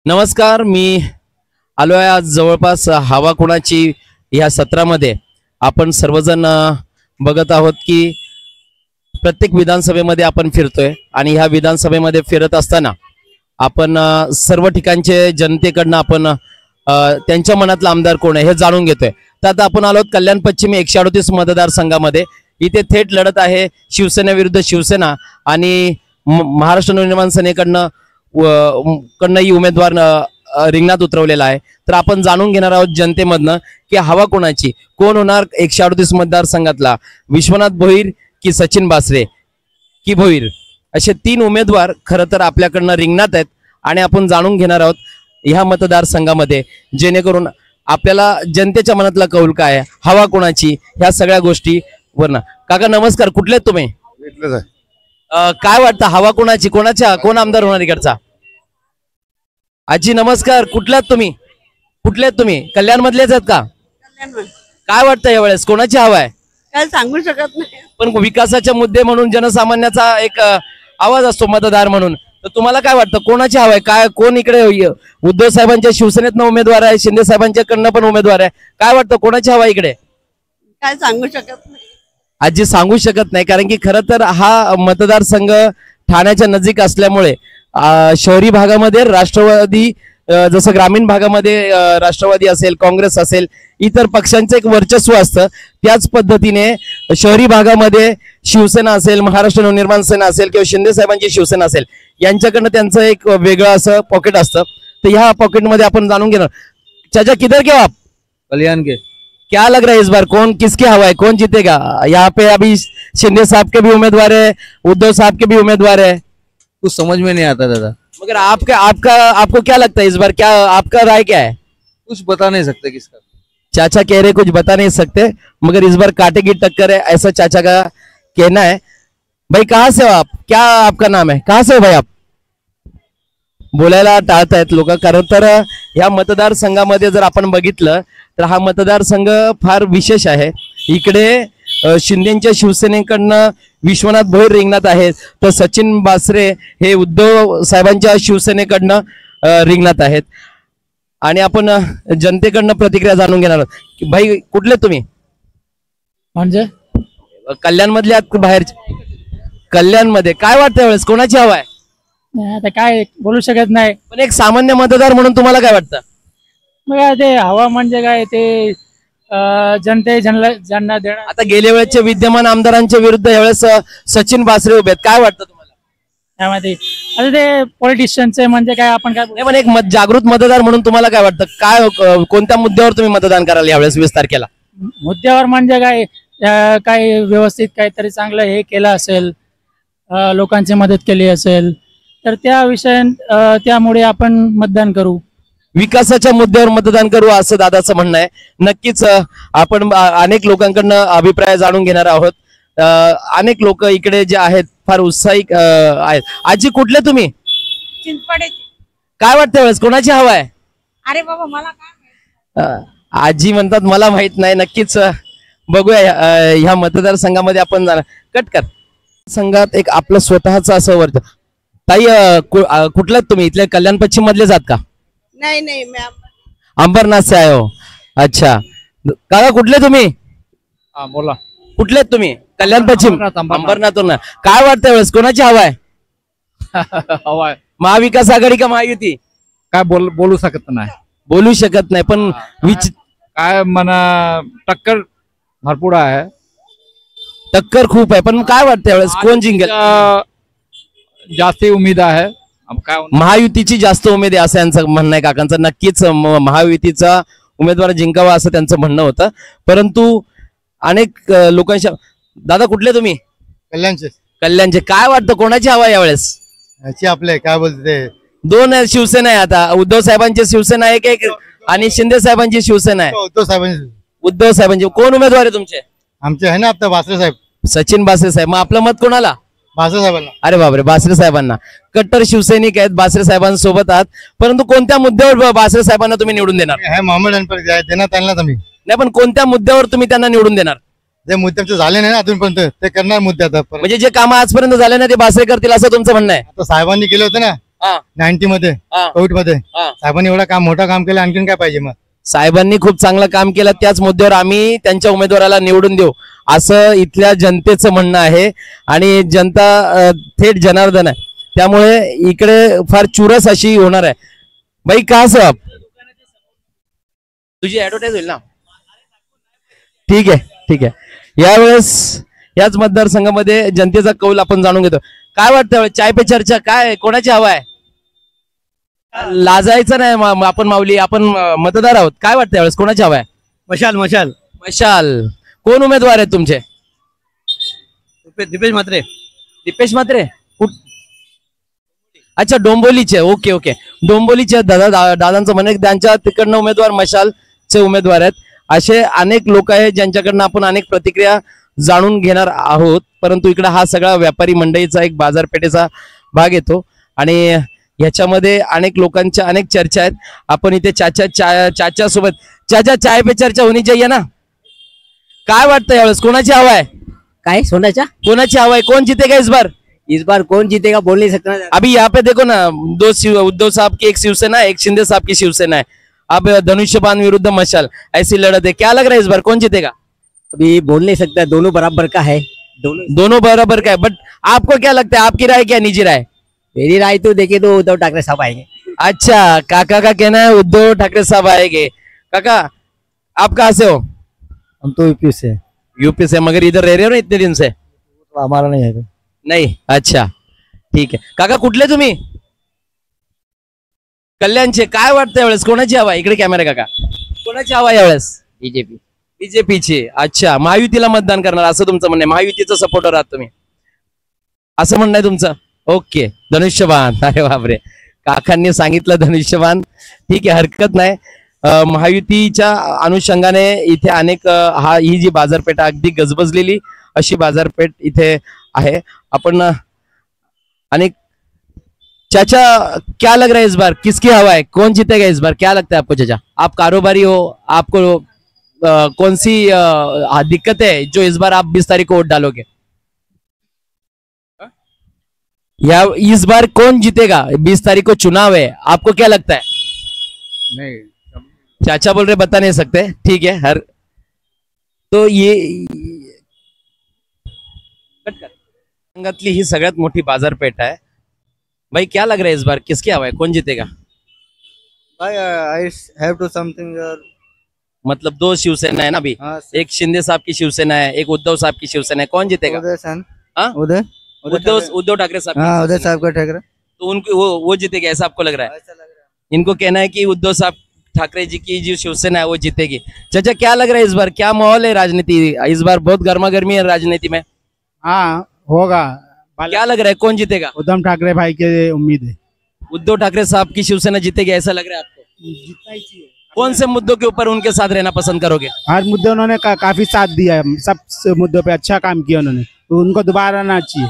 नमस्कार, मी आलो आहे आज जवळपास हवा कोणाची या सत्रामध्ये. आपण सर्वजण बघत आहोत की प्रत्येक विधानसभेमध्ये आपण फिरतोय आणि ह्या विधानसभेमध्ये फिरत असताना आपण सर्व ठिकाणचे जनतेकडनं आपण त्यांच्या मनातला आमदार कोण आहे हे जाणून घेतोय. तर आता आपण आलो कल्याण पश्चिम 138 मतदारसंघामध्ये. इथे थेट लढत आहे शिवसेना विरुद्ध शिवसेना आणि महाराष्ट्र नवनिर्माण सेनेकडनं ही उमेदवार रिंगणात उतरवलेला आहे. तर आपण जाणून घेणार आहोत जनतेमधनं की हवा कोणाची, कोण होणार 138 मतदारसंघातला, विश्वनाथ भोईर की सचिन बासरे की भोईर, असे 3 उमेदवार खरं तर आपल्याकडनं रिंगणात आहेत आणि आपण जाणून घेणार आहोत ह्या मतदारसंघामध्ये, जेणेकरून आपल्याला जनतेच्या मनातला कौल काय, हवा कोणाची, ह्या सगळ्या गोष्टी वरनं. काका नमस्कार, कुठले आहेत तुम्ही? काय वाटतं हवा कोणाची, कोण आमदार होणार इकडचा? आजी नमस्कार, कुठल्यात तुम्ही कल्याण मधलेच आहेत का? काय वाटतं यावेळेस कोणाची हवा आहे? काय सांगू शकत नाही, पण विकासाचे मुद्दे म्हणून जनसामान्याचा एक आवाज असतो मतदार म्हणून. तर तुम्हाला काय वाटतं कोणाची हवा आहे? काय कोण इकडे उद्धव साहेबांच्या शिवसेनेतनं उमेदवार आहे, शिंदे साहेबांच्याकडनं पण उमेदवार आहे, काय वाटतं कोणाची हवा इकडे? काय सांगू शकत नाही आजी, सांगू शकत नाही, कारण की खरं तर हा मतदारसंघ ठाण्याच्या नजीक असल्यामुळे शहरी भागामध्ये राष्ट्रवादी, जसं ग्रामीण भागामध्ये राष्ट्रवादी असेल, काँग्रेस असेल, इतर पक्षांचं एक वर्चस्व असतं, त्याच पद्धतीने शहरी भागामध्ये शिवसेना असेल, महाराष्ट्र नवनिर्माण सेना असेल किंवा शिंदे साहेबांची शिवसेना असेल, यांच्याकडनं त्यांचं एक वेगळं असं पॉकेट असतं. तर ह्या पॉकेटमध्ये आपण जाणून घेणार. चाचा किधर के आप? कल्याण के. क्या लग रहा है इस बार कौन किसकी हवा है, कौन जीतेगा? यहाँ पे अभी शिंदे साहब के भी उम्मीदवार है, उद्धव साहब के भी उम्मीदवार है. कुछ समझ में नहीं आता दादा. मगर आपको क्या लगता है इस बार, क्या आपका राय क्या है? कुछ बता नहीं सकते किसका. चाचा कह रहे कुछ बता नहीं सकते, मगर इस बार कांटे की टक्कर है, ऐसा चाचा का कहना है. भाई कहाँ से हो आप, क्या आपका नाम है, कहाँ से हो भाई आप? बोलायला टाळतायत लोक. कारण तर ह्या मतदारसंघामध्ये जर आपण बघितलं तर हा मतदारसंघ फार विशेष आहे. इकडे शिंदेच्या शिवसेनेकडनं विश्वनाथ भोईर रिंगणात आहेत, तर सचिन बासरे हे उद्धव साहेबांच्या शिवसेनेकडनं रिंगणात आहेत. आणि आपण जनतेकडनं प्रतिक्रिया जाणून घेणार आहोत. भाई कुठले तुम्ही? म्हणजे कल्याण मधले आहात बाहेरचे? कल्याण मध्ये काय वाटतं यावेळेस कोणाची हवा आहे? आता काय बोलू शकत नाही, पण एक सामान्य मतदार म्हणून तुम्हाला काय वाटतं? मग ते हवा म्हणजे काय, ते ज्यांना देणार. आता गेल्या वेळेच्या विद्यमान आमदारांच्या विरुद्ध यावेळेस सचिन बासरे उभे आहेत, काय वाटतं तुम्हाला? त्यामध्ये आता ते पॉलिटिशियनचे म्हणजे काय, आपण काय नाही, पण एक जागृत मतदार म्हणून तुम्हाला काय वाटतं, काय कोणत्या मुद्द्यावर तुम्ही मतदान कराल यावेळेस 20 तारखेला? मुद्द्यावर म्हणजे काय, काय व्यवस्थित काहीतरी चांगलं हे केलं असेल, लोकांची मदत केली असेल तर त्या त्यामुळे आपण मतदान करू. विकासाच्या मुद्द्यावर मतदान करू असं दादाचं म्हणणं आहे. नक्कीच आपण अनेक लोकांकडनं अभिप्राय जाणून घेणार आहोत. अनेक लोक इकडे जे आहेत फार उत्साही आहेत. आजी कुठले तुम्ही? चिंचपडे. काय वाटतं वेळेस कोणाची हवा आहे? अरे बाबा मला काय, आजी म्हणतात मला माहित नाही. नक्कीच बघूया ह्या मतदारसंघामध्ये आपण जाणार. कट संघात एक आपलं स्वतःच असं वर्त. ताई कुठल्यात तुम्ही? इथल्या कल्याण पश्चिम मधले जात का? नाही नाही, मी अंबरनाथ से आए हो. अच्छा काका कुठले तुम्ही? बोला. कुठले तुम्ही? कल्याण पश्चिम, अंबरनाथून. काय वाटतं वेळेस कोणाची हवा आहे? हवा आहे महाविकास आघाडी का महायुती? काय बोलू शकत नाही. बोलू शकत नाही, पण काय म्हणा, टक्कर भरपूर आहे, टक्कर खूप आहे. पण काय वाटतं वेळेस कोण जिंकेल? जास्ती उमेद आहे. काय महायुतीची जास्त उमेद आहे असं यांचं म्हणणं आहे काकांचं. नक्कीच महायुतीचा उमेदवार जिंकावा असं त्यांचं म्हणणं होतं. परंतु अनेक लोकांच्या. दादा कुठले तुम्ही? कल्याणचे. काय वाटतं कोणाची हवा यावेळेस? याची आपले काय बोलते, 2 शिवसेना आहे आता. उद्धव साहेबांची शिवसेना एक आणि शिंदे साहेबांची शिवसेना आहे. उद्धव साहेबांची कोण उमेदवार आहे तुमचे? आमचे आहे ना आता बासरे साहेब, सचिन बासरे साहेब. मग आपलं मत कोणाला? बासरे साहेबांना. अरे बापरे, बासरे साहेबांना. कट्टर शिवसैनिक आहेत, बासरे साहेबांसोबत आहात. परंतु कोणत्या मुद्द्यावर बासरे साहेबांना तुम्ही निवडून देणार? मोहम्मद अनपर देण्यात आलं ना तुम्ही. नाही, पण कोणत्या मुद्द्यावर तुम्ही त्यांना निवडून देणार? जे मुद्द्याचे झाले नाही ना अजूनपर्यंत ते करणार मुद्दे. आता म्हणजे जे काम आजपर्यंत झाले ना ते बासरे करतील असं तुमचं म्हणणं आहे? आता साहेबांनी केले होते ना, हा. 90 मध्ये हा. कोविड मध्ये हा. साहेबांनी एवढा मोठं काम केलं, आणखीन काय पाहिजे मग? साहेबांनी खूप चांगलं काम केलं, त्याच मुद्द्यावर आम्ही त्यांच्या उमेदवाराला निवडून देऊ असं इथल्या जनतेचं म्हणणं आहे. आणि जनता थेट जनार्दन आहे, त्यामुळे इकडे फार चुरस अशी होणार आहे. भाई का साहेब तुझी ऍडव्हर्टाईज होईल ना? ठीक आहे ठीक आहे. यावेळेस याच मतदारसंघामध्ये जनतेचा कौल आपण जाणून घेतो. काय वाटतं चाय पे चर्चा, काय कोणाची हवा आहे? लाजायचं नाही, आपण माऊली, आपण मतदार आहोत. काय वाटतं यावेळेस कोणाची हवा आहे? मशाल मशाल मशाल. कोण उमेदवार आहेत तुमचे? दीपेश म्हात्रे. दीपेश म्हात्रे अच्छा डोंबिवलीचे. ओके ओके, डोंबिवलीचे दादांचं म्हणणं आहे की त्यांच्या तिकडनं उमेदवार मशालचे उमेदवार आहेत. असे अनेक लोक आहेत ज्यांच्याकडनं आपण अनेक प्रतिक्रिया जाणून घेणार आहोत. परंतु इकडे हा सगळा व्यापारी मंडईचा एक बाजारपेठेचा भाग येतो आणि ह्याच्यामध्ये अनेक लोकांच्या अनेक चर्चा आहेत. आपण इथे चाचा सोबत चाचा चाय पे चर्चा होनी चाहिए ना? काय वाटतं यावेळेस कोणाची हवा आहे? काय सोनाचा? कोणाची हवा आहे? कोण जीतेगा इस बार? कौन जीतेगा बोल नहीं सकता. अभी यहाँ पे देखो ना, उद्धव साहब की एक शिवसेना है, एक शिंदे साहब की शिवसेना है. अब धनुष्यबाण विरुद्ध मशाल ऐसी लड़त है. क्या लग रहा है इस बार कौन जीतेगा? अभी बोल नहीं सकता, दोनों बराबर का है. दोनों बराबर का है. बट आपको क्या लगता है, आपकी राय क्या, निजी राय? मेरी राय तो देखे तो उद्धव ठाकरे साहब आएंगे. अच्छा, काका का कहना है उद्धव ठाकरे साहब आएंगे. काका आप कहाँ से हो? हम तो यूपी से. यूपी से, मगर इधर रह रहे हो ना इतने दिन से? हमारा नहीं है. नाही. अच्छा ठीक आहे. काका कुठले तुम्ही? कल्याणचे. काय वाटतं यावेळेस कोणाची हवा? इकडे कॅमेरा काका, कोणाची हवा यावेळेस? बीजेपी. बीजेपीची. अच्छा, महायुतीला मतदान करणार असं तुमचं म्हणणं आहे? महायुतीचं सपोर्टर आहात तुम्ही असं म्हणणं आहे तुमचं? ओके. धनुष्यबाण. अरे बापरे, काकांनी सांगितलं धनुष्यबाण. ठीक आहे, हरकत नाही. महायुतीच्या अनुषंगाने इथे अनेक ही जी बाजारपेठ अगदी गजबजलेली अशी बाजारपेठ इथे आहे. आपण अनेक चाचा क्या लग रहा है इस बार किसकी हवा है, कौन जीतेगा इस बार? क्या लगता है आपको चाचा? आप कारोबारी हो, आपको कौन सी दिक्कत है जो इस बार आप 20 तारीख को वोट डालोगे? या इस बार कौन जीतेगा? 20 तारीख को चुनाव है, आपको क्या लगता है? नहीं, चाचा बोल रहे बता नहीं सकते. ठीक है. हर तो ये संघातली ही सगळ्यात मोठी बाजारपेठ आहे. भाई क्या लग रहा है इस बार किसकी हवा है, कौन जीतेगा? भाई आई हैव टू समथिंग. मतलब दो शिवसेना है ना अभी, एक शिंदे साहब की शिवसेना है, एक उद्धव साहब की शिवसेना है. कौन जीतेगा? हाँ? उद्धव ठाकरे साहब. हाँ, उदय साहब का ठाकरे. तो उनको वो जीतेगा ऐसा आपको लग रहा है? इनको कहना है कि उद्धव साहब ठाकरे जी की जो शिवसेना है वो जीतेगी. चाचा क्या लग रहा है इस बार क्या माहौल है राजनीति इस बार? बहुत गर्मा गर्मी है राजनीति में. हाँ होगा. क्या लग रहा है कौन जीतेगा? उद्धव ठाकरे भाई के उम्मीद है. उद्धव ठाकरे साहब की शिवसेना जीतेगी ऐसा लग रहा है आपको? जितना ही चाहिए. कौन से मुद्दों के ऊपर उनके साथ रहना पसंद करोगे? हर मुद्दे उन्होंने काफी साथ दिया है, सब मुद्दों पे अच्छा काम किया उन्होंने, तो उनको दोबारा आना चाहिए.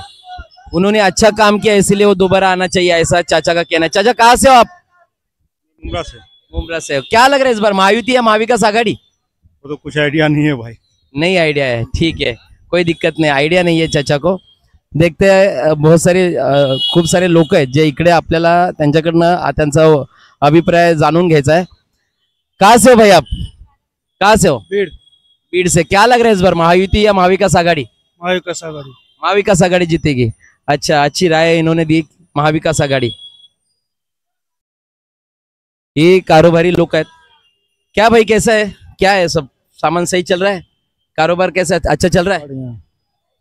उन्होंने अच्छा काम किया इसलिए वो दोबारा आना चाहिए ऐसा चाचा का कहना है. चाचा कहाँ से हो आप? मुंब्रा से. मुंब्रा से. क्या लग रहा है इस बार महायुति या महाविकास आघाड़ी? वो तो कुछ आइडिया नहीं है भाई. नहीं आइडिया है. ठीक है, कोई दिक्कत नाही, आयडिया नाही आहे चाचा को. देखते बहुत सारे खूप सारे लोक आहेत जे इकडे आपल्याला त्यांच्याकडनं त्यांचा अभिप्राय जाणून घ्यायचा आहे. कहाँ से हो भाई आप? कहाँ से हो? बीड़. बीड़ से. क्या लग रहा है इस बार महायुति या महाविकास आघाड़ी? महाविकास आघाड़ी. महाविकास आघाड़ी जीतेगी. अच्छा, अच्छी राय इन्होंने दी, महाविकास आघाड़ी. ये कारोबारी लोग आहेत. क्या भाई कैसा है, क्या है सब सामान सही चल रहा है? कारोबार कैसा है, अच्छा चल रहा है?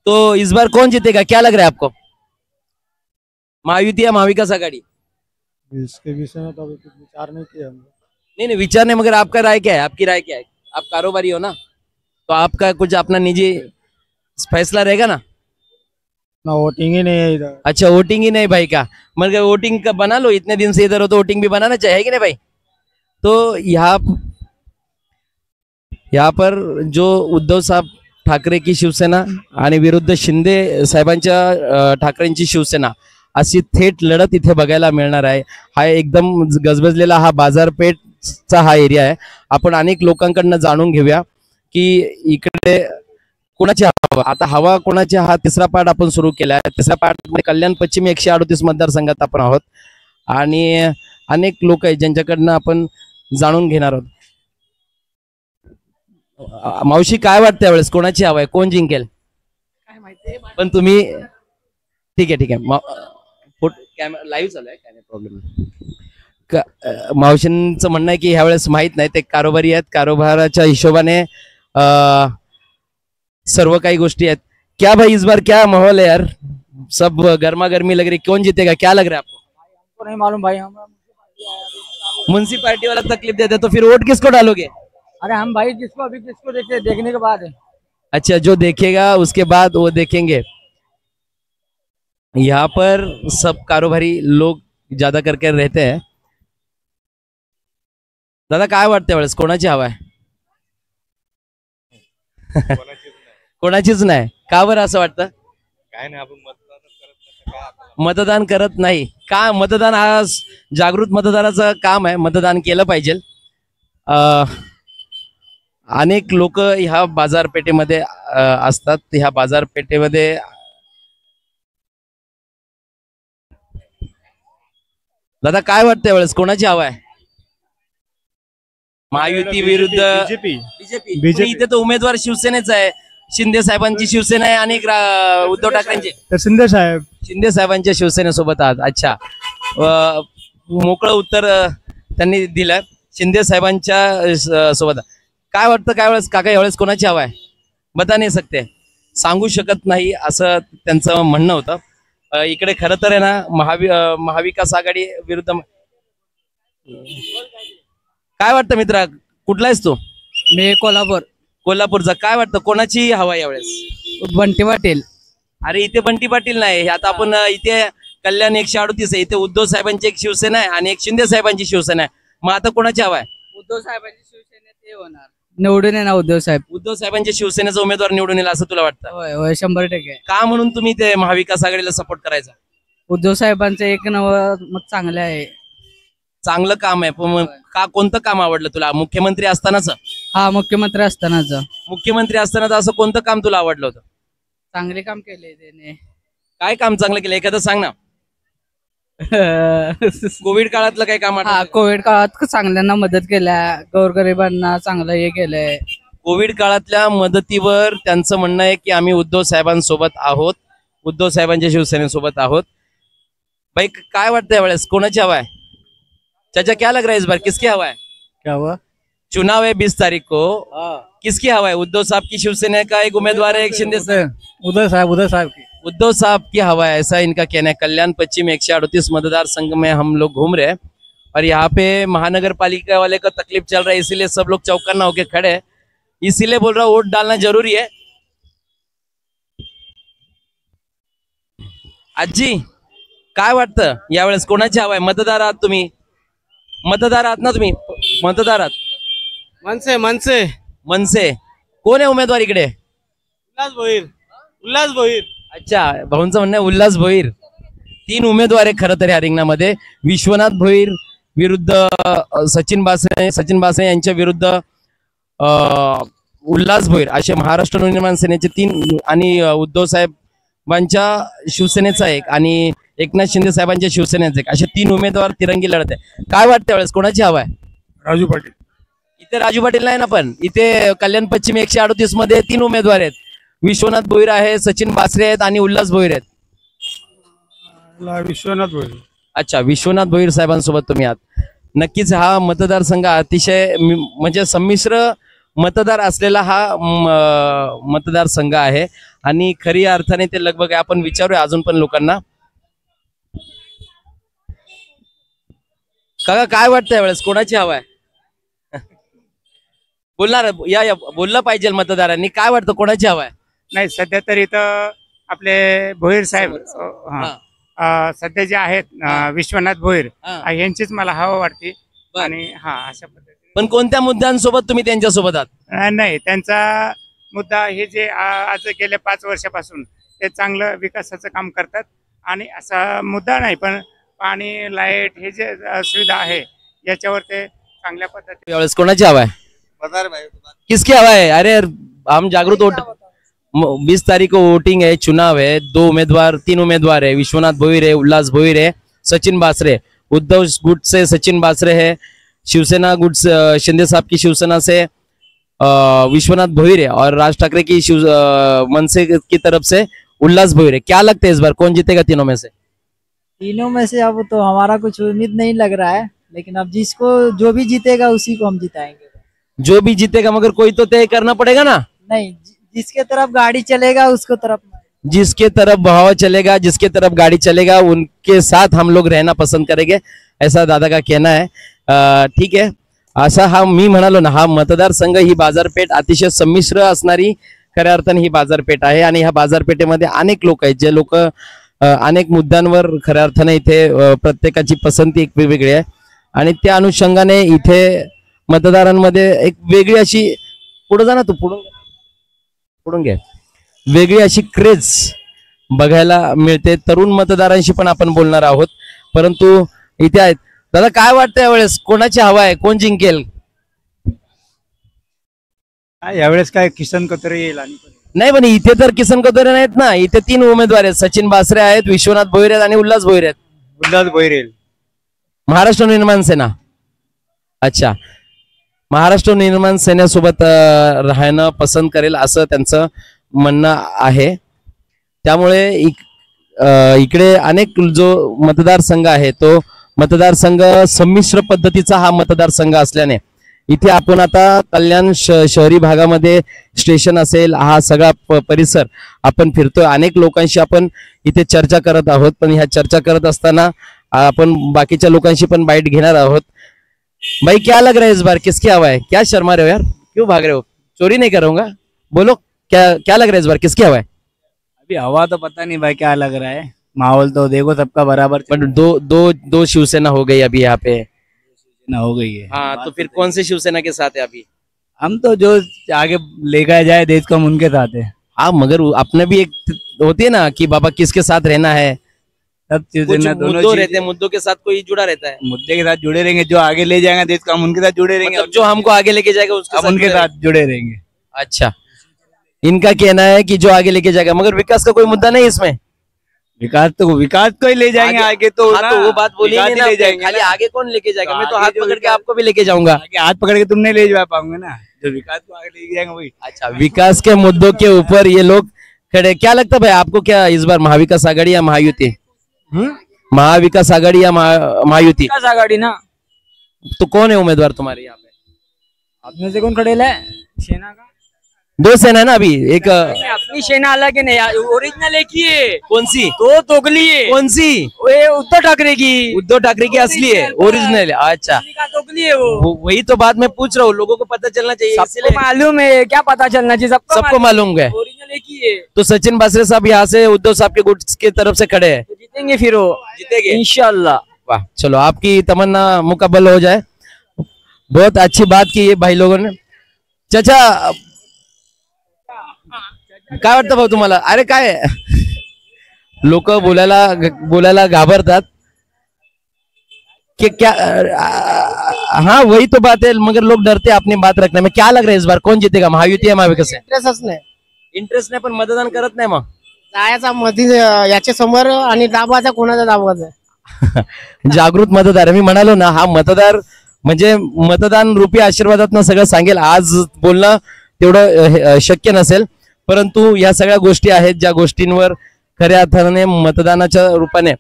तो इस बार कौन जीतेगा क्या लग रहा है आपको? महायुति या महाविकास आघाड़ी? इसके विषय में तो अभी कुछ विचार नहीं किया हमने. नहीं विचार नहीं, मगर आपका राय क्या है, आपकी राय क्या है? आप कारोबारी हो ना, तो आपका कुछ अपना निजी फैसला रहेगा ना? वोटिंग ही नहीं है इधर. अच्छा, वोटिंग ही नहीं भाई का, मगर वोटिंग का बना लो, इतने दिन से इधर हो तो वोटिंग भी बनाना चाहिए कि नहीं भाई? तो यहाँ पर जो उद्धव साहब ठाकरे की शिवसेना आणि विरुद्ध शिंदे साहेबांच्या ठाकरेंची शिवसेना अशी थेट लढत इथे बघायला मिळणार आहे. हा एकदम गजबजलेला हा बाजारपेठचा हा एरिया आहे. आपण अनेक लोकांकडनं जाणून घेऊया की इकडे कोणाची हवा, आता हवा कोणाची, हा तिसरा पार्ट आपण सुरू केला आहे. तिसऱ्या पार्ट मध्ये कल्याण पश्चिम 138 मतदारसंघात आपण आहोत आणि अनेक लोक आहेत ज्यांच्याकडनं आपण जाणून घेणार आहोत. मावशी काय वाटतं त्यावेळेस कोणाची हवा आहे, कोण जिंकेल? काय माहिती पण तुम्ही ठीक आहे लाईव्ह चालू आहे, काय नाही प्रॉब्लेम. मावशींचं म्हणणं आहे की ह्यावेळेस माहित नाही, ते कारोबारी आहेत, कारभाराच्या हिशोबाने सर्व काही गोष्टी आहेत. क्या भाई इस बार क्या माहौल है यार, सब गर्मा गर्मी लग रही, कौन जीतेगा, क्या लग रहा है आपको? हमको नहीं मालूम भाई, हम म्युनिसिपालिटी वाला तकलीफ देते तो फिर वोट किसको डालोगे? अरे हम भाई जिसको देखते देखने के बाद अच्छा, जो देखेगा उसके बाद वो देखेंगे. यहाँ पर सब कारोबारी लोग ज्यादा करके रहते हैं. दादा काय वाटतं वेळेस कोणाची हवा आहे? कोणाचीच नाही. का बरं असं वाटतं? काय नाही, आपण मतदान करत नाही का? मतदान हा जागृत मतदाराचं काम आहे, मतदान केलं पाहिजे. अनेक लोक ह्या बाजारपेठेमध्ये असतात. ह्या बाजारपेठेमध्ये दादा काय वाटतं यावेळेस कोणाची हवा आहे? महायुती विरुद्ध बीजेपी. इथे तर उमेदवार शिवसेनेचा आहे, शिंदे साहेबांची शिवसेना आहे आणि उद्धव ठाकरेंची. तर शिंदे साहेबांच्या शिवसेनेसोबत आहात. अच्छा, मोकळं उत्तर त्यांनी दिलं, शिंदे साहेबांच्या सोबत. काय वाटतं काय वेळेस काका यावेळेस कोणाची हवा आहे? बता नाही सकते, सांगू शकत नाही असं त्यांचं म्हणणं होतं. इकडे खरं तर आहे ना महाविकास आघाडी विरुद्ध. काय वाटतं मित्रा, कुठला आहेस तू? मी कोल्हापूरचा. काय वाटतं कोणाची हवा आहे यावेळेस? बंटी पाटील. अरे इथे बंटी पाटील नाही, आता आपण इथे कल्याण 138 आहे, इथे उद्धव साहेबांची एक शिवसेना आहे आणि एक शिंदे साहेबांची शिवसेना आहे. मग आता कोणाची हवा आहे? उद्धव साहेबांची शिवसेना ते होणार, निवडून येणार उद्धव साहेब. उद्धव साहेबांच्या शिवसेनेचा उमेदवार निवडून येईल असं तुला वाटतं? होय होय, 100%. का म्हणून तुम्ही ते महाविकास आघाडीला सपोर्ट करायचा? उद्धव साहेबांचं एक नव मत चांगलं आहे, चांगलं काम आहे. पण मग का कोणतं काम आवडलं तुला मुख्यमंत्री असतानाच? हा, मुख्यमंत्री असतानाच. मुख्यमंत्री असतानाच असं कोणतं काम तुला आवडलं होतं? चांगले काम केले त्याने. काय काम चांगलं केलं एखादं सांग ना. कोविड काळातलं काय काम? हा, कोविड काळात चांगल्यांना मदत केल्या, गोरगरिबांना चांगलं हे केलंय. कोविड काळातल्या मदतीवर त्यांचं म्हणणं आहे की आम्ही उद्धव साहेबांसोबत आहोत, उद्धव साहेबांच्या शिवसेनेसोबत आहोत. भाई काय वाटतं यावेळेस कोणाची हवा है? चाचा क्या लग रहा है इस बार किसकी हवा है? क्या हुआ? चुनाव है 20 तारीख को, किसकी हवा है? उद्धव साहब की शिवसेना का एक उम्मीदवार है, एक शिंदे साहब. उद्धव साहब की. उद्धव साहब की हवा है, ऐसा इनका कहना है. कल्याण पश्चिम 138 मतदार संघ में हम लोग घूम रहे हैं और यहाँ पे महानगर पालिका वाले का तकलीफ चल रहा है, इसीलिए सब लोग चौकन्ना होके खड़े हैं. इसीलिए बोल रहा हूँ वोट डालना जरूरी है. आजी काय वाटतं यावेळेस कोणाची हवा आहे? मतदार आहात तुम्ही, मतदार आहात ना तुम्ही? मतदार आहात. मनसे कोण आहे उमेदवार इकडे? उल्हास भोईर. अच्छा, भाऊंचं म्हणणं आहे उल्हास भोईर. 3 उमेदवार आहे खरं तर या रिंगणामध्ये. विश्वनाथ भोईर विरुद्ध सचिन बासरे यांच्या विरुद्ध उल्हास भोईर असे महाराष्ट्र नवनिर्माण सेनेचे 3 आणि उद्धव साहेबांच्या शिवसेनेचा एक आणि एकनाथ शिंदे साहेबांच्या शिवसेनेचा एक, असे 3 उमेदवार तिरंगी लढत आहे. काय वाटतं त्यावेळेस कोणाची हवा आहे? राजू पाटील. इथे राजू पाटील नाही ना, पण इथे कल्याण पश्चिम 138 मध्ये 3 उमेदवार आहेत. विश्वनाथ भोईर आहे, सचिन बासरे आहेत आणि उल्हास भोईर आहेत. विश्वनाथ भोईर. अच्छा, विश्वनाथ भोईर साहेबांसोबत तुम्ही आहात. नक्कीच हा मतदारसंघ अतिशय म्हणजे संमिश्र मतदार असलेला हा मतदारसंघ आहे आणि खरी अर्थाने ते लगभग आहे. आपण विचारूया अजून पण लोकांना. काका काय वाटतं यावेळेस कोणाची हवा आहे? बोलणार या बोललं पाहिजे मतदारांनी. काय वाटतं कोणाची हवा आहे? नाही, सध्या तर इथं आपले भोईर साहेब सध्या जे आहेत विश्वनाथ भोईर यांचीच मला हवा वाटते. आणि अशा पद्धतीने. पण कोणत्या मुद्द्यांसोबत तुम्ही त्यांच्यासोबत आहात? नाही, त्यांचा मुद्दा हे जे आज गेल्या 5 वर्षापासून ते चांगलं विकासाचं काम करतात आणि असा मुद्दा नाही, पण पाणी लाईट हे जे सुविधा आहे याच्यावर ते चांगल्या पद्धतीने. यावेळेस कोणाची हवा आहे? किसकी हवा है? अरे हम जागरूक वोट 20 तारीख को वोटिंग है, चुनाव है, 2 उम्मीदवार 3 उम्मीदवार है, विश्वनाथ भोईर है, उल्लास भोईर है, सचिन बासरे. उद्धव गुट से सचिन बासरे है, शिवसेना गुट शिंदे साहब की शिवसेना से विश्वनाथ भोईर है, और राज ठाकरे की मनसे की तरफ से उल्लास भोईर है। क्या लगता है इस बार कौन जीतेगा तीनों में से? तीनों में से अब तो हमारा कुछ उम्मीद नहीं लग रहा है, लेकिन अब जिसको जो भी जीतेगा उसी को हम जिताएंगे। जो भी जीतेगा, मगर कोई तो तय करना पड़ेगा ना। नहीं, जिसके तरफ गाड़ी चलेगा उसको तरफ, जिसके तरफ बहाव चलेगा, जिसके तरफ गाड़ी चलेगा उनके साथ हम लोग रहना पसंद करेंगे, ऐसा दादा का कहना है। ठीक आहे, असा हा मी म्हणालो ना, हा मतदारसंघ ही बाजारपेठ अतिशय संमिश्र असणारी खऱ्या अर्थाने ही बाजारपेठ आहे, आणि ह्या बाजारपेठेमध्ये अनेक लोक आहेत, जे लोक अनेक मुद्द्यांवर खऱ्या अर्थाने इथे प्रत्येकाची पसंती एक वेगवेगळी आहे, आणि त्या अनुषंगाने इथे मतदारांमध्ये एक वेगळी अशी, पुढे जा ना तू, पुढून घे, वेगळी अशी क्रेज बघायला मिळते। तरुण मतदारांशी पण आपण बोलणार आहोत, परंतु इथे आहेत दादा, काय वाटतं यावेळेस कोणाची हवा आहे, कोण जिंकेल? यावेळेस काय किसन कतरे येईल आणि नाही, पण इथे तर किसन कतोरे नाहीत ना, इथे 3 उमेदवार आहेत, सचिन बासरे आहेत, विश्वनाथ भोईर आहेत आणि उल्हास भोईर आहेत। उल्हास भोईर येईल, महाराष्ट्र निर्माण सेना। अच्छा, महाराष्ट्र निर्माण सेनेसोबत राहणं पसंत करेल असं त्यांचं म्हणणं आहे। त्यामुळे इकडे अनेक जो मतदारसंघ आहे तो मतदारसंघ संमिश्र पद्धतीचा हा मतदारसंघ असल्याने इथे आपण आता कल्याण शहरी भागामध्ये स्टेशन असेल, हा सगळा परिसर आपण फिरतोय, अनेक लोकांशी आपण इथे चर्चा करत आहोत, पण ह्या चर्चा करत असताना आपण बाकीच्या लोकांशी पण बाईट घेणार आहोत। भाई क्या लग रहा है इस बार किसकी हवा है? क्या शर्मा रहे हो यार, क्यों भाग रहे हो? चोरी नहीं करूंगा, बोलो क्या लग रहा है इस बार किसकी हवा है? अभी हवा तो पता नहीं भाई क्या लग रहा है, माहौल तो देखो सबका बराबर बट दो शिवसेना हो गई अभी यहाँ पे ना हो गई है। हाँ, तो फिर कौन से शिवसेना के साथ है अभी? हम तो जो आगे लेकर जाए देश को हम उनके साथ है। हाँ, मगर अपने भी एक होती है ना कि बाबा किसके साथ रहना है, सब कुछ शिवसेना दोनों मुद्दों रहते हैं, मुद्दों के साथ कोई जुड़ा रहता है, मुद्दे के साथ जुड़े रहेंगे, जो आगे ले जाएंगे देश को हम उनके साथ जुड़े रहेंगे, मतलब जो हमको आगे लेके जाएगा उसके हम उनके साथ जुड़े रहेंगे। अच्छा, इनका कहना है कि जो आगे लेके जाएगा, मगर विकास का कोई मुद्दा नहीं इसमें। विकास को ही ले जाएंगे आगे तो हाँ, तो वो बात बोली नहीं ना, ले जाएंगे खाली आगे कौन लेके जाएगा? मैं तो आगे हाथ जो पकड़ के विकास- आपको भी लेके जाऊंगा। आगे हाथ पकड़ के तुम नहीं ले जा पाओगे ना, जो विकास को आगे ले जाएंगे वही। अच्छा, विकास के मुद्दों के ऊपर ये लोग खड़े। क्या लगता है भाई आपको, क्या इस बार महाविकास आघाड़ी या महायुति? महाविकास आघाड़ी या महायुति? आघाड़ी ना, तो कौन है उम्मीदवार तुम्हारे यहाँ पे? अपने से कौन खड़ेला है? सेना का 2 सेना है ना अभी, एक अपनी सेना अलग है, नहीं ओरिजिनल एक ही है, कौन सी? दो तोगली है, कौन सी? वो उद्धव ठाकरे की, उद्धव ठाकरे की असली है, ओरिजिनल है। अच्छा, तोगली है वो, वही तो बात मैं पूछ रहा हूँ, लोगों को पता चलना चाहिए, सबको इसीलिए मालूम है, क्या पता चलना चाहिए, सबको मालूम है। ओरिजिनल एक ही है, तो सचिन बासरे साहब यहाँ से उद्धव साहब के गुट की तरफ से खड़े हैं, तो जीतेंगे, फिर वो जीतेंगे इंशाल्लाह। वाह, चलो आपकी तमन्ना मुकम्मल हो जाए। बहुत अच्छी बात की है भाई लोगों ने। चाचा, काय वाटतं भाऊ तुम्हाला? अरे काय लोक बोलायला घाबरतात कि क्या हाँ वही तो बात है, मगर लोग डरते हैं अपनी बात रखने में। क्या लग रहा है इस बार कौन जीतेगा, महायुति या महाविकास? इंटरेस्टच नाही, इंटरेस्ट नाही, पण मतदान करत नाही मग? जायचा मध्ये याच्या समोर आणि दाबाचा, कोणाचा दाबाचा? जागृत मतदार मी म्हणालो ना, हा मतदार म्हणजे मतदान रूपी आशीर्वादातनं सगळं सांगेल। आज बोलणं तेवढं शक्य नसेल, परंतु या सगळ्या गोष्टी आहेत ज्या गोष्टींवर खऱ्या अर्थाने मतदानाच्या रूपाने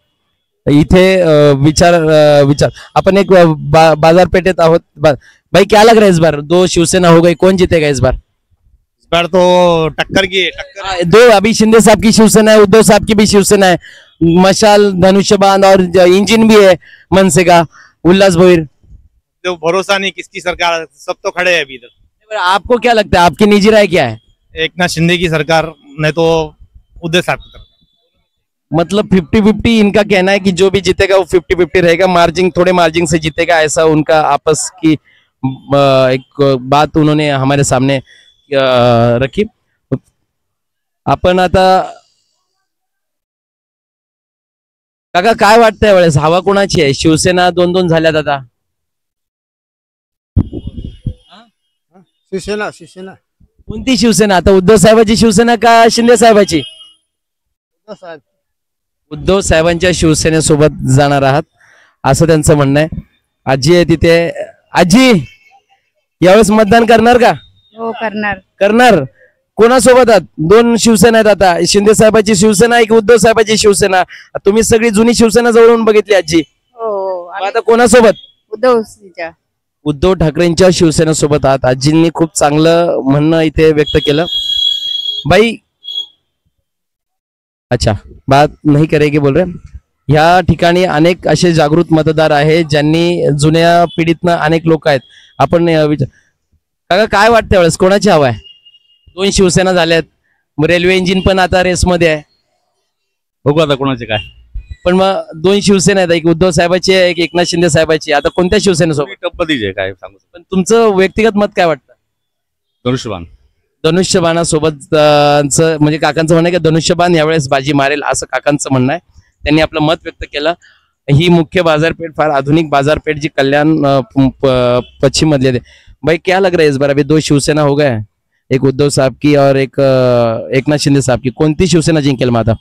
इथे विचार अपन एक बाजारपेठेत आहोत। भाई क्या लग रहा है इस बार 2 शिवसेना हो गई, कौन जीतेगा इस बार? इस बार तो टक्कर की है, 2 अभी शिंदे साहब की शिवसेना है, उद्धव साहब की भी शिवसेना है, मशाल, धनुष्यबाण और इंजिन भी है मनसे का, उल्लास भोईर। जो भरोसा नहीं किसकी सरकार, सब तो खड़े हैं अभी तक। आपको क्या लगता है, आपकी निजी राय क्या है? एकनाथ शिंदे की सरकार, नहीं तो उद्धव साहब की तरफ। मतलब 50-50 इनका कहना है कि जो भी जीतेगा वो 50-50 रहेगा, मार्जिन थोड़े मार्जिन से जीतेगा, ऐसा उनका आपस की एक बात उन्होंने हमारे सामने रखी। आपण आता काका काय वाटतंय वेळेस हवा कोणाची आहे? शिवसेना 2-2 झाल्यात आता। शिवसेना कोणती शिवसेना आता, उद्धव साहेबांची शिवसेना का शिंदे साहेबांची? उद्धव साहेबांच्या शिवसेनेसोबत जाणार आहात असं त्यांचं म्हणणं आहे. आजी आहे तिथे. आजी, यावेळेस मतदान करणार का? हो करणार. करणार. कोणासोबत आहात? दोन शिवसेना आहेत आता, शिंदे साहेबांची शिवसेना एक उद्धव साहेबांची शिवसेना. तुम्ही सगळी जुनी शिवसेना जवळून बघितली आजी. हो मग आता कोणासोबत? उद्धवच्या. उद्धव ठाकरेंच्या शिवसेनेसोबत आहात. आजींनी खूप चांगलं म्हणणं इथे व्यक्त केलं. भाई अच्छा बात नहीं करेगी बोल रहे. ह्या ठिकाणी अनेक असे जागृत मतदार आहेत ज्यांनी जुन्या पिढीतनं अनेक लोक आहेत. आपण काका काय वाटतं वेळेस कोणाची हवा आहे? दोन शिवसेना झाल्यात, रेल्वे इंजिन पण आता रेसमध्ये आहे. बघू आता कोणाचे काय. पण मग दोन शिवसेना आहेत, एक उद्धव साहेबाची आहे, एक एकनाथ शिंदे साहेबाची. आता कोणत्या शिवसेनेसोबत? टप्पतीचे काय सांगू. पण तुमचं व्यक्तिगत मत काय वाटतं? धनुष्यबाण. धनुष्यबाणासोबत म्हणजे काकांचं म्हणणं आहे की धनुष्यबाण यावेळेस बाजी मारेल असं काकांचं म्हणणं आहे. त्यांनी आपलं मत व्यक्त केलं. ही मुख्य बाजारपेठ फार आधुनिक बाजारपेठ जी कल्याण पश्चिम मधली आहे. भाई क्या लग रहा है इस बार? अभी दो शिवसेना हो गए, एक उद्धव साहब की और एक एकनाथ शिंदे साहब की. कोणती शिवसेना जिंकेल मग आता?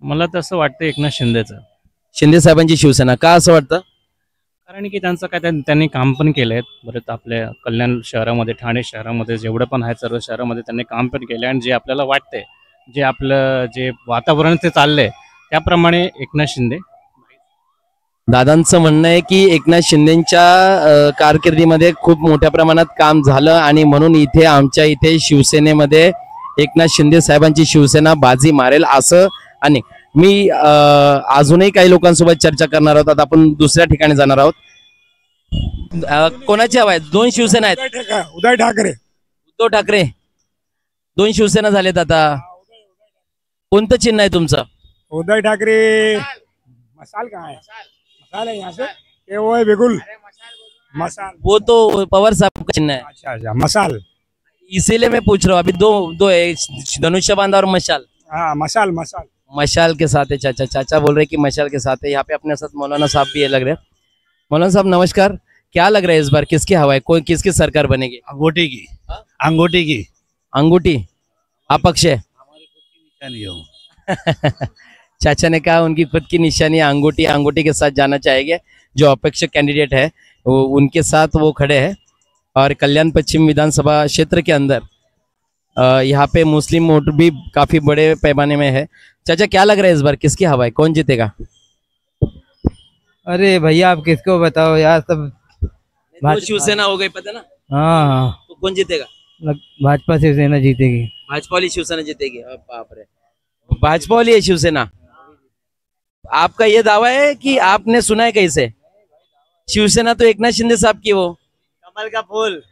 मला तसं वाटतं एकनाथ शिंदेचं. शिंदे साहेबांची शिवसेना. का असं वाटतं? कारण की त्यांचं काय त्यांनी काम पण केलंय बरेच आपल्या कल्याण शहरामध्ये, ठाणे शहरामध्ये जेवढं पण आहे सर्व शहरामध्ये त्यांनी काम पण केलंय. आणि जे आपल्याला वाटतंय, जे आपलं जे वातावरण ते चाललंय त्याप्रमाणे एकनाथ शिंदे. दादांचं म्हणणं आहे की एकनाथ शिंदेच्या कारकिर्दीमध्ये खूप मोठ्या प्रमाणात काम झालं आणि म्हणून इथे आमच्या इथे शिवसेनेमध्ये एकनाथ शिंदे साहेबांची शिवसेना बाजी मारेल असं. आणि मी अजूनही काही लोकांसोबत चर्चा करणार आहोत. आता आपण दुसऱ्या ठिकाणी जाणार आहोत. कोणाची हवा आहे? दोन शिवसेना आहेत. उद्धव ठाकरे. उद्धव ठाकरे. दोन शिवसेना झालेत आता. कोणतं चिन्ह आहे तुमचं? उद्धव ठाकरे. मसाल कहाँ है? मसाल है यहाँ से. ये वो है बिगुल मसाल. वो तो पवार साहब का चिन्ह है. अच्छा अच्छा मसाल. इसीलिए मैं पूछ रहा हूँ. अभी दो है, धनुष्यबाण और मशाल. हाँ मसाल मसाल. मशाल के साथ है चाचा. चाचा बोल रहे कि मशाल के साथ है. यहाँ पे अपने साथ मौलाना साहब भी है लग रहे. मौलाना साहब नमस्कार. क्या लग रहा है इस बार किसकी हवा है? कोई किसकी सरकार बनेगी? अंगूठी की. अंगूठी की. अंगूठी अपक्ष है. चाचा ने कहा उनकी खुद की निशानी अंगूठी. अंगूठी के साथ जाना चाहेंगे. जो अपेक्षक कैंडिडेट है वो उनके साथ वो खड़े हैं. और कल्याण पश्चिम विधानसभा क्षेत्र के अंदर यहाँ पे मुस्लिम वोट भी काफी बड़े पैमाने में है. चाचा क्या लग रहा है इस बार किसकी हवा है? कौन जीतेगा? अरे भैया आप किसको बताओ यार, सब दो शिवसेना हो गई पता ना. हाँ तो कौन जीतेगा? भाजपा शिवसेना जीतेगी. भाजपा वाली शिवसेना जीतेगी. बाप रे, भाजपा वाली है शिवसेना. आपका ये दावा है कि आपने सुना है कहीं से? शिवसेना तो एकनाथ शिंदे साहब की वो कमल का फूल.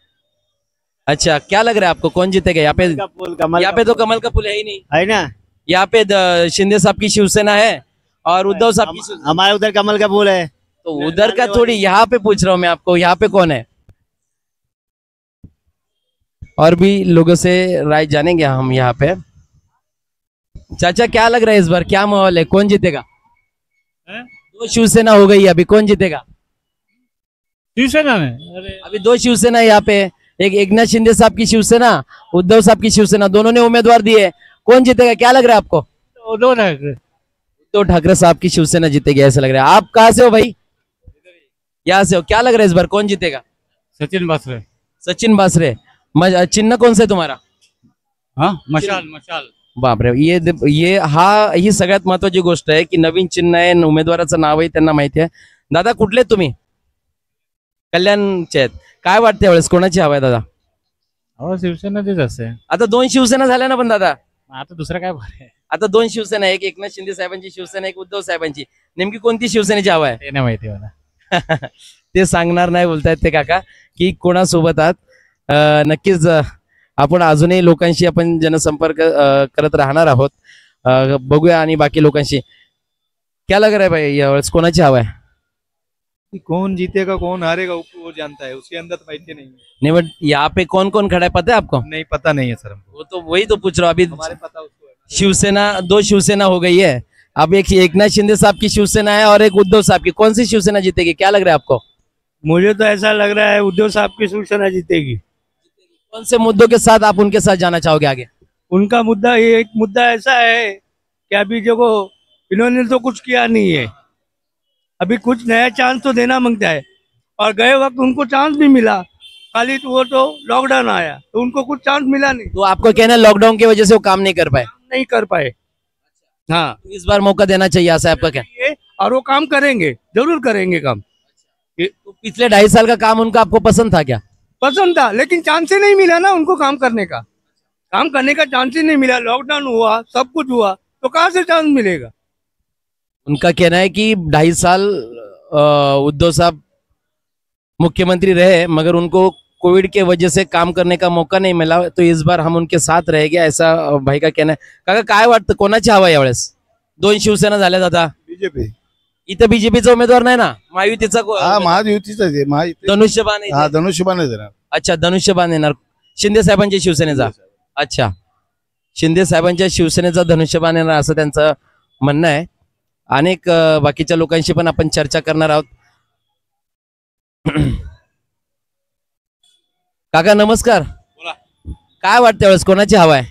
अच्छा क्या लग रहा है आपको कौन जीतेगा यहाँ पे? यहाँ पे तो कमल का फूल है ही नहीं है ना. यहाँ पे शिंदे साहब की शिवसेना है और उद्धव साहब की. हमारे उधर कमल का फूल है. तो उधर का थोड़ी, यहाँ पे पूछ रहा हूँ मैं आपको. यहाँ पे कौन है? और भी लोगों से राय जानेंगे हम यहाँ पे. चाचा क्या लग रहा है इस बार क्या माहौल है? कौन जीतेगा? दो शिवसेना हो गई, अभी कौन जीतेगा? शिवसेना में अभी दो शिवसेना है यहाँ पे. एक एकनाथ शिंदे साहब की शिवसेना, उद्धव साहब की शिवसेना. दोनों ने उम्मीदवार दिए. कौन जीतेगा क्या लग रहा है आपको? उद्धव ठाकरे. उद्धव ठाकरे साहब की शिवसेना जीतेगी ऐसा लग रहा है. आप कहाँ से हो भाई? यहाँ से हो. क्या लग रहा है इस बार कौन जीतेगा? सचिन बासरे. सचिन बासरे. चिन्ह कौन सा है तुम्हारा? हाँ मशाल. मशाल. बापरे, ही सगळ्यात महत्वाची गोष्ट आहे की नवीन चिन्ह आहे, उमेदवाराचं नावही त्यांना माहिती आहे. दादा कुठले तुम्ही? कल्याणचे आहेत. काय वाटतं यावेळेस कोणाची हवा आहे दादा? हो शिवसेनाचीच असते. आता दोन शिवसेना झाल्या ना पण दादा. आता दुसरं काय बरं. आता दोन शिवसेना, एक एकनाथ शिंदे साहेबांची शिवसेना, एक उद्धव साहेबांची. नेमकी कोणती शिवसेनेची हवा आहे? ते नाही माहिती मला. ते सांगणार नाही बोलतायत ते काका की कोणासोबत आहात. नक्कीच आपण अजूनही लोकांशी आपण जनसंपर्क करत राहणार आहोत. बघूया आणि बाकी लोकांशी. क्या लग रहा है भाई यावेळेस कोणाची हवा आहे? कौन जीतेगा कौन हारेगा वो जानता है, उसके अंदर तो माहिती नहीं. बट यहाँ पे कौन कौन खड़ा है पता है आपको? नहीं पता नहीं है सर हमको. वो तो वही तो पूछ रहा हूँ. अभी हमारे पता उसको है. शिवसेना, दो शिवसेना हो गई है. अब एक एकनाथ शिंदे साहब की शिवसेना है और एक उद्धव साहब की. कौन सी शिवसेना जीतेगी क्या लग रहा है आपको? मुझे तो ऐसा लग रहा है उद्धव साहब की शिवसेना जीतेगी. कौन से मुद्दों के साथ आप उनके साथ जाना चाहोगे आगे? उनका मुद्दा, ये एक मुद्दा ऐसा है कि अभी देखो इन्होंने तो कुछ किया नहीं है. अभी कुछ नया चांस तो देना मांगता है, और गए वक्त उनको चांस भी मिला, खाली तो वो तो लॉकडाउन आया तो उनको कुछ चांस मिला नहीं, तो आपको कहना है लॉकडाउन की वजह से वो काम नहीं कर पाए? नहीं कर पाए। हाँ, इस बार मौका देना चाहिए, ऐसा है आपका कहना? ये और वो काम करेंगे, जरूर करेंगे काम। तो पिछले 2.5 साल का काम उनका आपको पसंद था क्या? पसंद था, लेकिन चांस ही नहीं मिला ना उनको काम करने का। काम करने का चांस ही नहीं मिला, लॉकडाउन हुआ, सब कुछ हुआ, तो कहाँ से चांस मिलेगा? उनका कहना है कि 2.5 साल उद्धव साहब मुख्यमंत्री रहे, मगर उनको कोविड के वजह से काम करने का मौका नाही मिला, तो इस बार हम उनके साथ रहेंगे, ऐसा भाई का कहना आहे. काका काय वाटतं, कोणाची हवा यावेळेस? 2 शिवसेना झाल्यात आता. बीजेपी. इथं बीजेपीचा उमेदवार नाही ना, महायुतीचा महायुतीचा आहे, महायुती. धनुष्यबाण आहे. हा, धनुष्यबाण आहे. अच्छा, धनुष्यबाण येणार शिंदे साहेबांच्या शिवसेनेचा. अच्छा, शिंदे साहेबांच्या शिवसेनेचा धनुष्यबाण येणार असं त्यांचं म्हणणं आहे. अनेक बाकीच्या लोकांशी पण आपण चर्चा करणार आहोत. काका नमस्कार. काय वाटतं वेळेस कोणाची हवा आहे?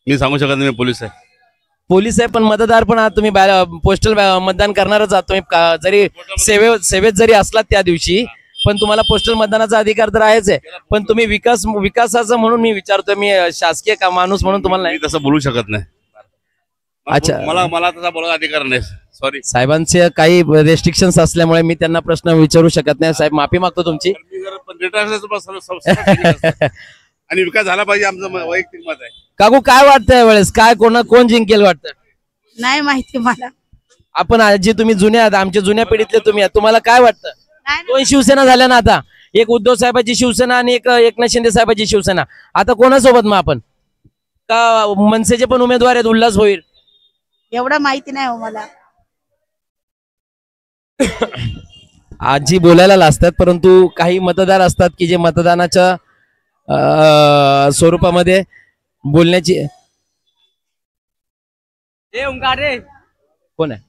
मी सांगू शकत नाही, मी पोलीस आहे. पोलीस आहे पण मतदार पण आहात तुम्ही, पोस्टल मतदान करणारच आहात तुम्ही, जरी सेवेत जरी असलात त्या दिवशी, पण तुम्हाला पोस्टल मतदानाचा अधिकार तर आहेच आहे. पण तुम्ही विकासाचं म्हणून मी विचारतोय, मी शासकीय का माणूस म्हणून तुम्हाला नाही तसं बोलू शकत नाही. अच्छा, मला तसा बोलायचा अधिकार नाही. सॉरी, साहेबांचे काही रेस्ट्रिक्शन्स असल्यामुळे मी त्यांना प्रश्न विचारू शकत नाही. साहेब माफी मागतो तुमची. आणि विकास झाला पाहिजे, आमचं वैयक्तिक मत आहे. काकू काय वाटतंय वेळेस, काय कोण जिंकेल वाटतं? नाही माहिती मला. आपण आजी तुम्ही जुन्या आहात, आमच्या जुन्या पिढीतले तुम्ही आहात, तुम्हाला काय वाटतं? 2 शिवसेना झाल्या ना आता, एक उद्धव साहेबांची शिवसेना आणि एक एकनाथ शिंदे साहेबांची शिवसेना. आता कोणासोबत मग आपण, का मनसेचे पण उमेदवार आहेत, उल्हास होईल? एवढं माहिती नाही हो मला. आजी बोलायला लाजतात, परंतु काही मतदार असतात की जे मतदानाच्या स्वरूपामध्ये बोलण्याची. कोण आहे?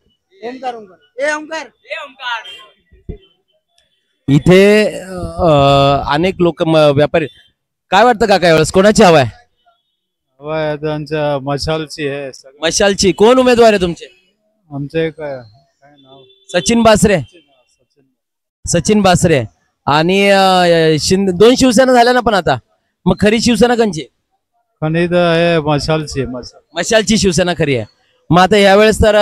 इथे अनेक लोक व्यापारी. काय वाटतं काका यावेळेस कोणाची हवा आहे? त्यांच्या मशालची आहे. मशालची. कोण उमेदवार आहे तुमचे? आमचे काय नाव? सचिन बासरे. सचिन बासरे आणि शिंदे. 2 शिवसेना झाल्या ना पण आता, मग खरी शिवसेना कोणची? खनिद आहे मशालची. मशालची शिवसेना खरी आहे. मग आता यावेळेस तर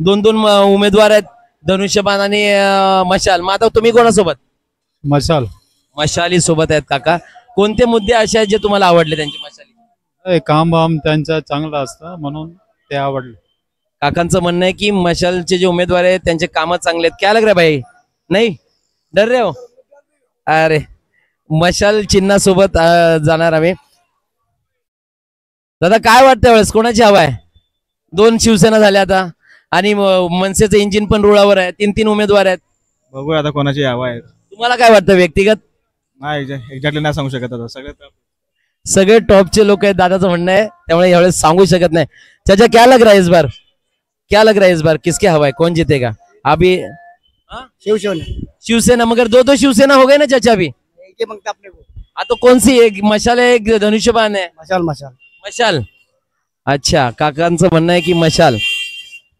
2 उमेदवार आहेत, धनुष्यबाण आणि मशाल. मग आता तुम्ही कोणासोबत? मशाल. मशाली सोबत आहेत. काका कोणते मुद्दे असे आहेत जे तुम्हाला आवडले त्यांचे? मशाली काम त्यांचं चांगलं असतं म्हणून ते आवडले. काकांचं म्हणणं आहे की मशालचे जे उमेदवार आहेत त्यांचे काम चांगले आहेत. क्या लग रहा है भाई? नाही डर रे हो? अरे, मशाल चिन्हासोबत जाणार आम्ही. दादा काय वाटतं वेळेस कोणाची हवा आहे? 2 शिवसेना झाल्या आता आणि मनसेचं इंजिन पण रुळावर आहे. 3 उमेदवार आहेत. बघूया आता कोणाची हवा आहे. तुम्हाला काय वाटतं व्यक्तिगत? नाही एक्झॅक्टली नाही सांगू शकत आता. सगळे टॉपचे लोक आहेत दादाचं म्हणणं आहे, त्यामुळे यावेळेस सांगू शकत नाही. चाचा क्या लग रहा है इस बार? क्या लग रहा है इस बार किसके हवा है, कौन जीतेगा? अभी शिवसेना. मगर 2 शिवसेना हो गए ना चाचा अभी. अपने को तो कौन सी? एक मशाल है, एक धनुष्यबाण है. मशाल. अच्छा, काकांचं म्हणणं आहे की मशाल.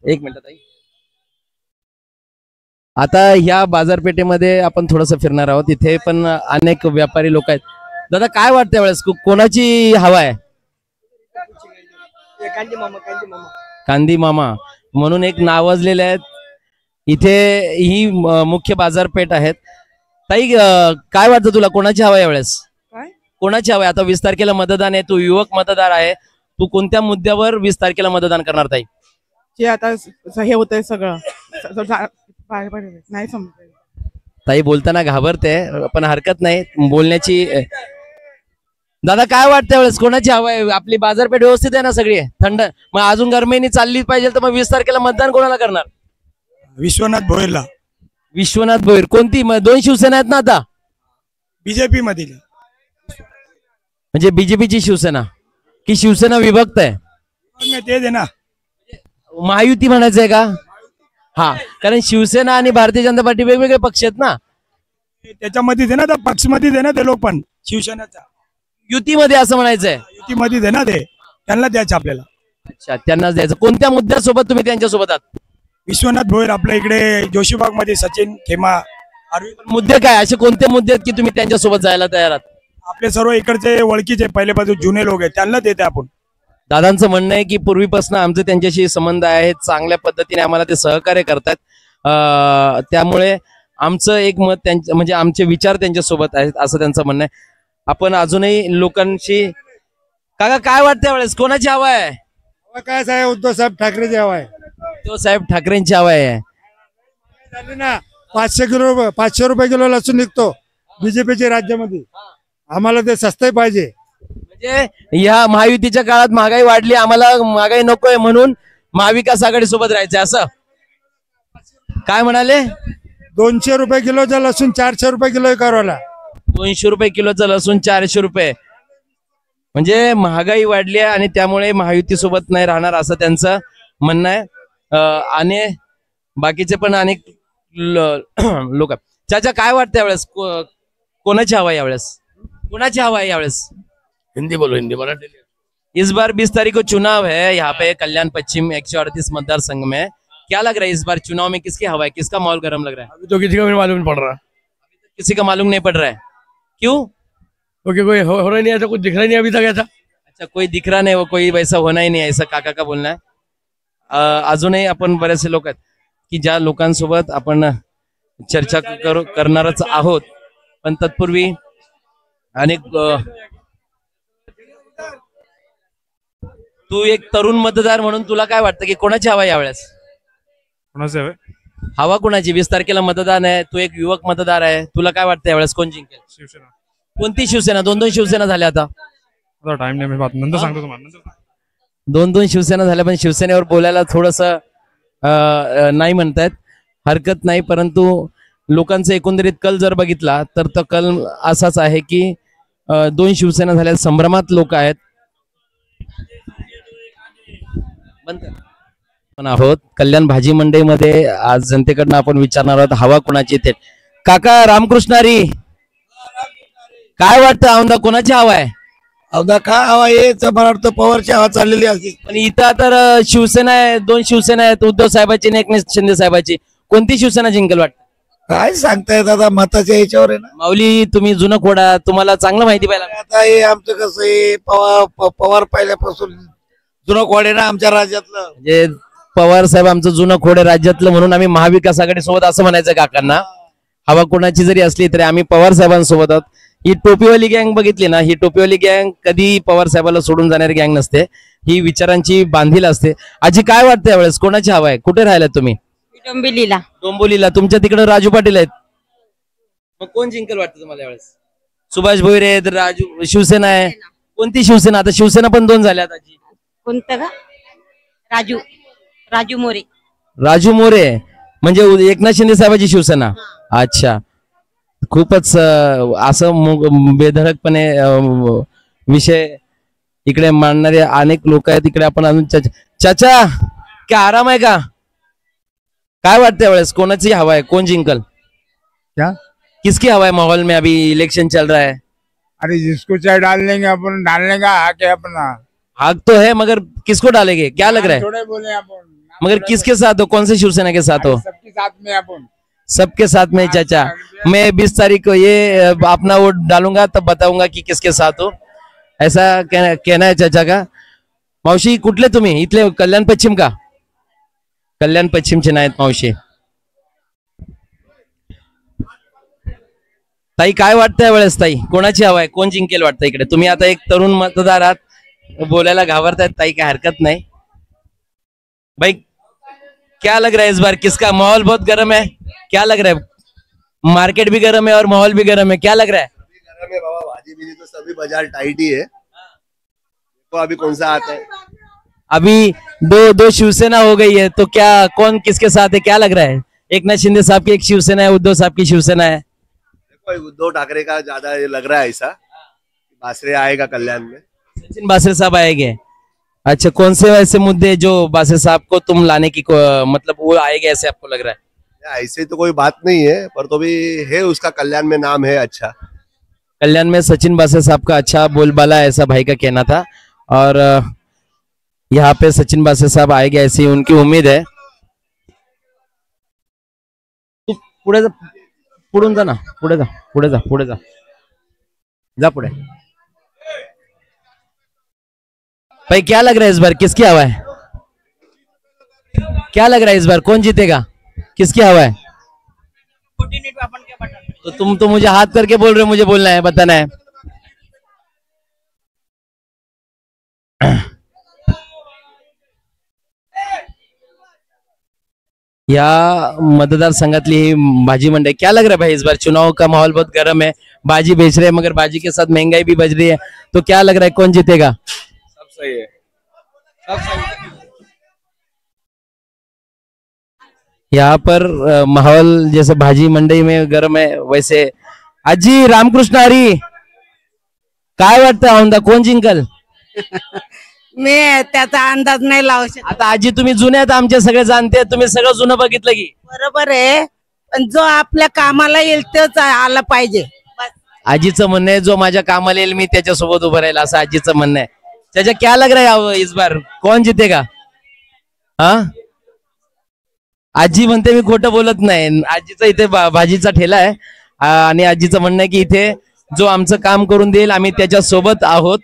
1 मिनिट ताई. आता ह्या बाजारपेठेमध्ये आपण थोडंसं फिरणार आहोत. इथे पण अनेक व्यापारी लोक आहेत. दादा काय वाटतं वेळेस कोणाची हवा आहे? कांदी मामा म्हणून एक नावाजलेले आहेत. इथे ही मुख्य बाजारपेठ आहेत. ताई काय वाटतं तुला कोणाची हवा आहे वेळेस? कोणाची हवा आहे? आता 20 तारखेला मतदान आहे, तू युवक मतदार आहे, तू कोणत्या मुद्द्यावर 20 तारखेला मतदान करणार ताई? जे आता हे होतंय सगळं नाही समजत. ताई बोलताना घाबरते, पण हरकत नाही बोलण्याची. दादा काय वाटतं वेळेस कोणाची हवा आहे? आपली बाजारपेठ व्यवस्थित आहे ना सगळी? थंड. मग अजून गरमीनी चालली पाहिजे तर मग 20 तारखेला मतदान कोणाला करणार? विश्वनाथ भोईरला. विश्वनाथ भोईर. कोणती? 2 शिवसेना आहेत ना आता बीजेपी मधील. म्हणजे बीजेपीची शिवसेना की शिवसेना विभक्त आहे? तेच आहे ना, महायुती म्हणायचं आहे का? हा, कारण शिवसेना आणि भारतीय जनता पार्टी वेगवेगळे पक्ष आहेत ना. त्याच्यामध्येच आहे ना, त्या पक्षमध्येच आहे ना ते लोक, पण शिवसेनेचा युतीमध्ये असं म्हणायचंय. युतीमध्येच आहे ना ते, त्यांना द्यायचं आपल्याला. अच्छा, त्यांनाच द्यायचं. कोणत्या मुद्द्यासोबत तुम्ही त्यांच्यासोबत आहात? विश्वनाथ भोयर आपल्या इकडे जोशीबाग मध्ये सचिन खेमा मुद्दे काय असे कोणते मुद्दे आहेत की तुम्ही त्यांच्यासोबत जायला तयार आहात? आपले सर्व इकडचे ओळखीचे पहिल्यापासून जुने लोक आहेत त्यांना देते आपण. दादांचं म्हणणं आहे की पूर्वीपासून आमचे त्यांच्याशी संबंध आहेत, चांगल्या पद्धतीने आम्हाला ते सहकार्य करतात, त्यामुळे आमचं एक मत त्यांच्या म्हणजे आमचे विचार त्यांच्यासोबत आहेत असं त्यांचं म्हणणं आहे. आपण अजूनही लोकांशी काका काय वाटतं यावेळेस कोणाची हवा आहे? काय साहेब उद्धव साहेब ठाकरेची हवा आहे. उद्धव साहेब ठाकरेंची हवा आहे. झाली ना 500 रुपये किलो लसूण निघतो बीजेपीच्या राज्यामध्ये. आम्हाला ते सस्ते पाहिजे. म्हणजे या महायुतीच्या काळात महागाई वाढली, आम्हाला महागाई नकोय म्हणून महाविकास आघाडी सोबत राहायचंय असं काय म्हणाले? 200 रुपये किलोचा लसूण 400 रुपये किलो करायला. 200 रुपये किलोचं लसूण 400 रुपये म्हणजे महागाई वाढली आहे आणि त्यामुळे महायुती सोबत नाही राहणार असं त्यांचं म्हणणं आहे. आणि बाकीचे पण अनेक लोक. चाचा काय वाटतं यावेळेस कोणाची हवा आहे यावेळेस? कोणाची हवा है यावेळेस? हिंदी बोलो, हिंदी मराठी. इस बार 20 तारीख को चुनाव है यहाँ पे कल्याण पश्चिम 138 मतदार संघ में. क्या लग रहा है इस बार चुनाव में किसकी हवा है, किसका माहौल गर्म लग रहा है? अभी तो किसी का भी मालूम नहीं पड़ रहा. किसी का मालूम नहीं पड़ रहा है. क्यों? क्योंकि कोई हो रहा नहीं, ऐसा कुछ दिख रहा नहीं अभी तक ऐसा. अच्छा कोई दिख रहा नहीं, वो कोई वैसा होना ही नहीं ऐसा काका का बोलना है. अजूनही आपण बरेचसे लोक आहेत की ज्या लोकांसोबत आपण चर्चा करणारच आहोत, पण तत्पूर्वी अनेक तू एक तरुण मतदार म्हणून तुला काय वाटतं की कोणाची हवा यावेळेस? कोणाची हवा? हवा कोणाची? 20 तारखेला मतदान आहे, तू एक युवक मतदार आहे, तुला काय वाटतं यावेळेस कोण जिंकेल? शिवसेना. कोणती शिवसेना? 2-2 शिवसेना झाल्या आता. टाइम नाही, मी नंतर सांगतो तुम्हाला. 2-2 शिवसेना झाल्या, पण शिवसेनेवर बोलायला थोडस नाही म्हणतायत, हरकत नाही. परंतु लोकांचा एकंदरीत कल जर बघितला तर तो कल असाच आहे की 2 शिवसेना झाल्या, संभ्रमात लोक आहेत. पण आहोत कल्याण भाजी मंडईमध्ये आज जनतेकडनं आपण विचारणार आहोत हवा कोणाची ते. काका रामकृष्णारी काय वाटतं औंधा कोणाची हवा आहे? औंधा काय हवा आहे मला वाटतं पवारची हवा चाललेली असते. पण इथं तर शिवसेना आहे, 2 शिवसेना आहेत, उद्धव साहेबांची आणि एकनाथ शिंदे साहेबांची. कोणती शिवसेना जिंकेल वाटतं? काय सांगताय दादा, मताच्या याच्यावर आहे ना. माऊली तुम्ही जुनं खोडा, तुम्हाला चांगलं माहिती पाहिजे. आता हे आमचं कसं आहे, पवार पहिल्यापासून जुनं खोड आहे ना आमच्या राज्यातलं. म्हणजे पवार साहेब आमचं जुनं खोड आहे राज्यातलं म्हणून आम्ही महाविकास आघाडी सोबत असं म्हणायचं काकांना. हवा कोणाची जरी असली तरी आम्ही पवार साहेबांसोबत आहोत. ही टोपीवाली गँग बघितली ना, ही टोपीवाली गँग कधी पवार साहेबाला सोडून जाणारी गँग नसते, ही विचारांची बांधील असते. आजी काय वाटतं यावेळेस कोणाची हवा आहे? कुठे राहिलात तुम्ही? डोंबिवलीला. डोंबिवलीला. तुमच्या तिकडे राजू पाटील आहेत, मग कोण जिंकेल वाटतं तुम्हाला यावेळेस? सुभाष भोईरे आहेत, राजू शिवसेना आहे. कोणती शिवसेना? आता शिवसेना पण 2 झाल्यात आजी. कोणतं का? राजू मोरे. राजू मोरे म्हणजे एकनाथ शिंदे साहेबांची शिवसेना. अच्छा, खूपच असं बेधडकपणे विषय इकडे मांडणारे अनेक लोक आहेत. इकडे आपण अजून चाचा क्या आराम आहे का? काय वाटतं यावेळेस कोणाची हवा आहे, कोण जिंकल? क्या किसकी हवा है माहौल में? अभी इलेक्शन चल रहा है. अरे जिसको चाहे डाल देंगे अपन, डालने का हक है अपना. हक तो है मगर किसको डालेंगे क्या लग रहा है? थोड़े बोले अपन, मगर किसके साथ हो, कौन सी शिवसेना के साथ हो? सबके साथ में अपन. सबके साथ में. चाचा मैं 20 तारीख को ये अपना वोट डालूंगा तब बताऊंगा कि किसके साथ हो, ऐसा कहना है चाचा का. मावशी कुठले तुम्ही? इथले कल्याण पश्चिम का? कल्याण पश्चिमचे नाहीत मावशी. ताई काय वाटतं यावेळेस? ताई कोणाची हवा आहे, कोण जिंकेल वाटतं इकडे? तुम्ही आता एक तरुण मतदार आहात, बोलायला घाबरतायत ताई, काय हरकत नाही. भाई क्या लग रहा है इस बार किसका माहौल? बहुत गर्म है, क्या लग रहा है? मार्केट भी गर्म है और माहौल भी गर्म है, क्या लग रहा है? गर्म है बाबा, भाजी भी तो सभी बाजार टाइट ही है. तो अभी कौन सा आता है? अभी दो शिवसेना हो गई है, तो क्या कौन किसके साथ है, क्या लग रहा है? एकनाथ शिंदे साहब की एक शिवसेना है, उद्धव साहब की शिवसेना है. देखो उद्धव ठाकरे का ज्यादा ये लग रहा है ऐसा, बासरे आएगा कल्याण में. सचिन बासरे साहब आएंगे. अच्छा, कौन से ऐसे मुद्दे जो बासरे साहब को तुम लाने की मतलब वो आएंगे ऐसे आपको लग रहा है? ऐसे तो कोई बात नहीं है, पर तो भी है उसका कल्याण में नाम है अच्छा. कल्याण में सचिन बासरे साहब का अच्छा बोलबाला है, ऐसा भाई का कहना था. और यहाँ पे सचिन बासरे साहब आएंगे ऐसी उनकी उम्मीद है. पुढे जा, पुढून जा ना, पुढे जा, पुढे जा, पुढे जा, जा पुढे। भाई क्या लग रहा है इस बार किसकी हवा है? क्या लग रहा है इस बार कौन जीतेगा, किसकी हवा है? तो तुम तो मुझे हाथ करके बोल रहे हो, मुझे बोलना है, बताना है। या मतदारसंघातली ही भाजी मंडई, क्या लग रहा है भाई इस बार चुनाव का माहौल बहुत गर्म है, भाजी बेच रहे हैं मगर भाजी के साथ महंगाई भी बच रही है, तो क्या लग रहा है कौन जीतेगा? सब सही है, सब सही। यहाँ पर माहौल जैसे भाजी मंडई में गर्म है वैसे। आजी रामकृष्ण हरी, काय वाटतं औंधा कोण जिंकल? मी त्याचा अंदाज नाही लावू शकत। आता आजी तुम्ही जुने आहेत, आमचे सगळे जाणते, तुम्ही सगळं जुनं बघितलं की? बरोबर आहे, पण जो आपल्या कामाला येईल तेच आला पाहिजे। आजीचं म्हणणं आहे जो माझ्या कामाला येईल मी त्याच्यासोबत उभं राहील, असं आजीचं म्हणणं आहे। त्याच्या क्या लग रहा है इस बार कौन जीतेगा? हा, आजी म्हणते मी खोटं बोलत नाही, आजीचा इथे भाजीचा ठेला आहे आणि आजीचं म्हणणं आहे की इथे जो आमचं काम करून देईल आम्ही त्याच्या सोबत आहोत।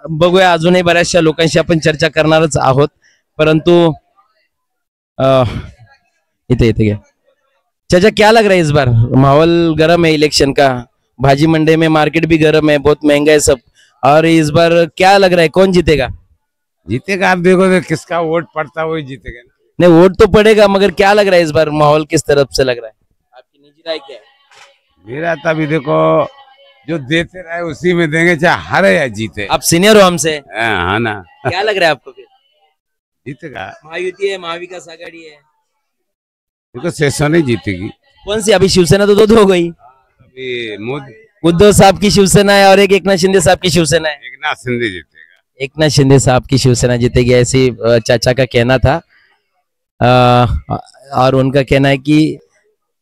बघूया, अजूनही बऱ्याचशा लोकांशी आपण चर्चा करणारच आहोत, परंतु इथे इथे घ्या। चाचा क्या लग रहा है इस बार माहौल गर्म है इलेक्शन का, भाजी मंडी में मार्केट भी गर्म है, बहुत महंगा है सब, और इस बार क्या लग रहा है कौन जीतेगा? जीतेगा आप देखो तो किसका वोट पड़ता है वही जीतेगा। नहीं वोट तो पड़ेगा मगर क्या लग रहा है इस बार माहौल किस तरफ से लग रहा है, आपकी निजी राय क्या है? मेरा तभी देखो जो देते रहे उसी में देंगे, चाहे हारे या जीते। आप सीनियर हो हमसे। हाँ ना। क्या लग रहा है आपको फिर? जीतेगा, महायुति है, महाविकास आघाड़ी है, देखो शेषा नहीं जीतेगी। कौन सी? अभी शिवसेना तो दो हो गई, अभी मोदी उद्धव साहब की शिवसेना है और एक एकनाथ शिंदे साहब की शिवसेना है। एकनाथ शिंदे जीतेगा। एकनाथ शिंदे साहब की शिवसेना जीतेगी ऐसी चाचा का कहना था, और उनका कहना है कि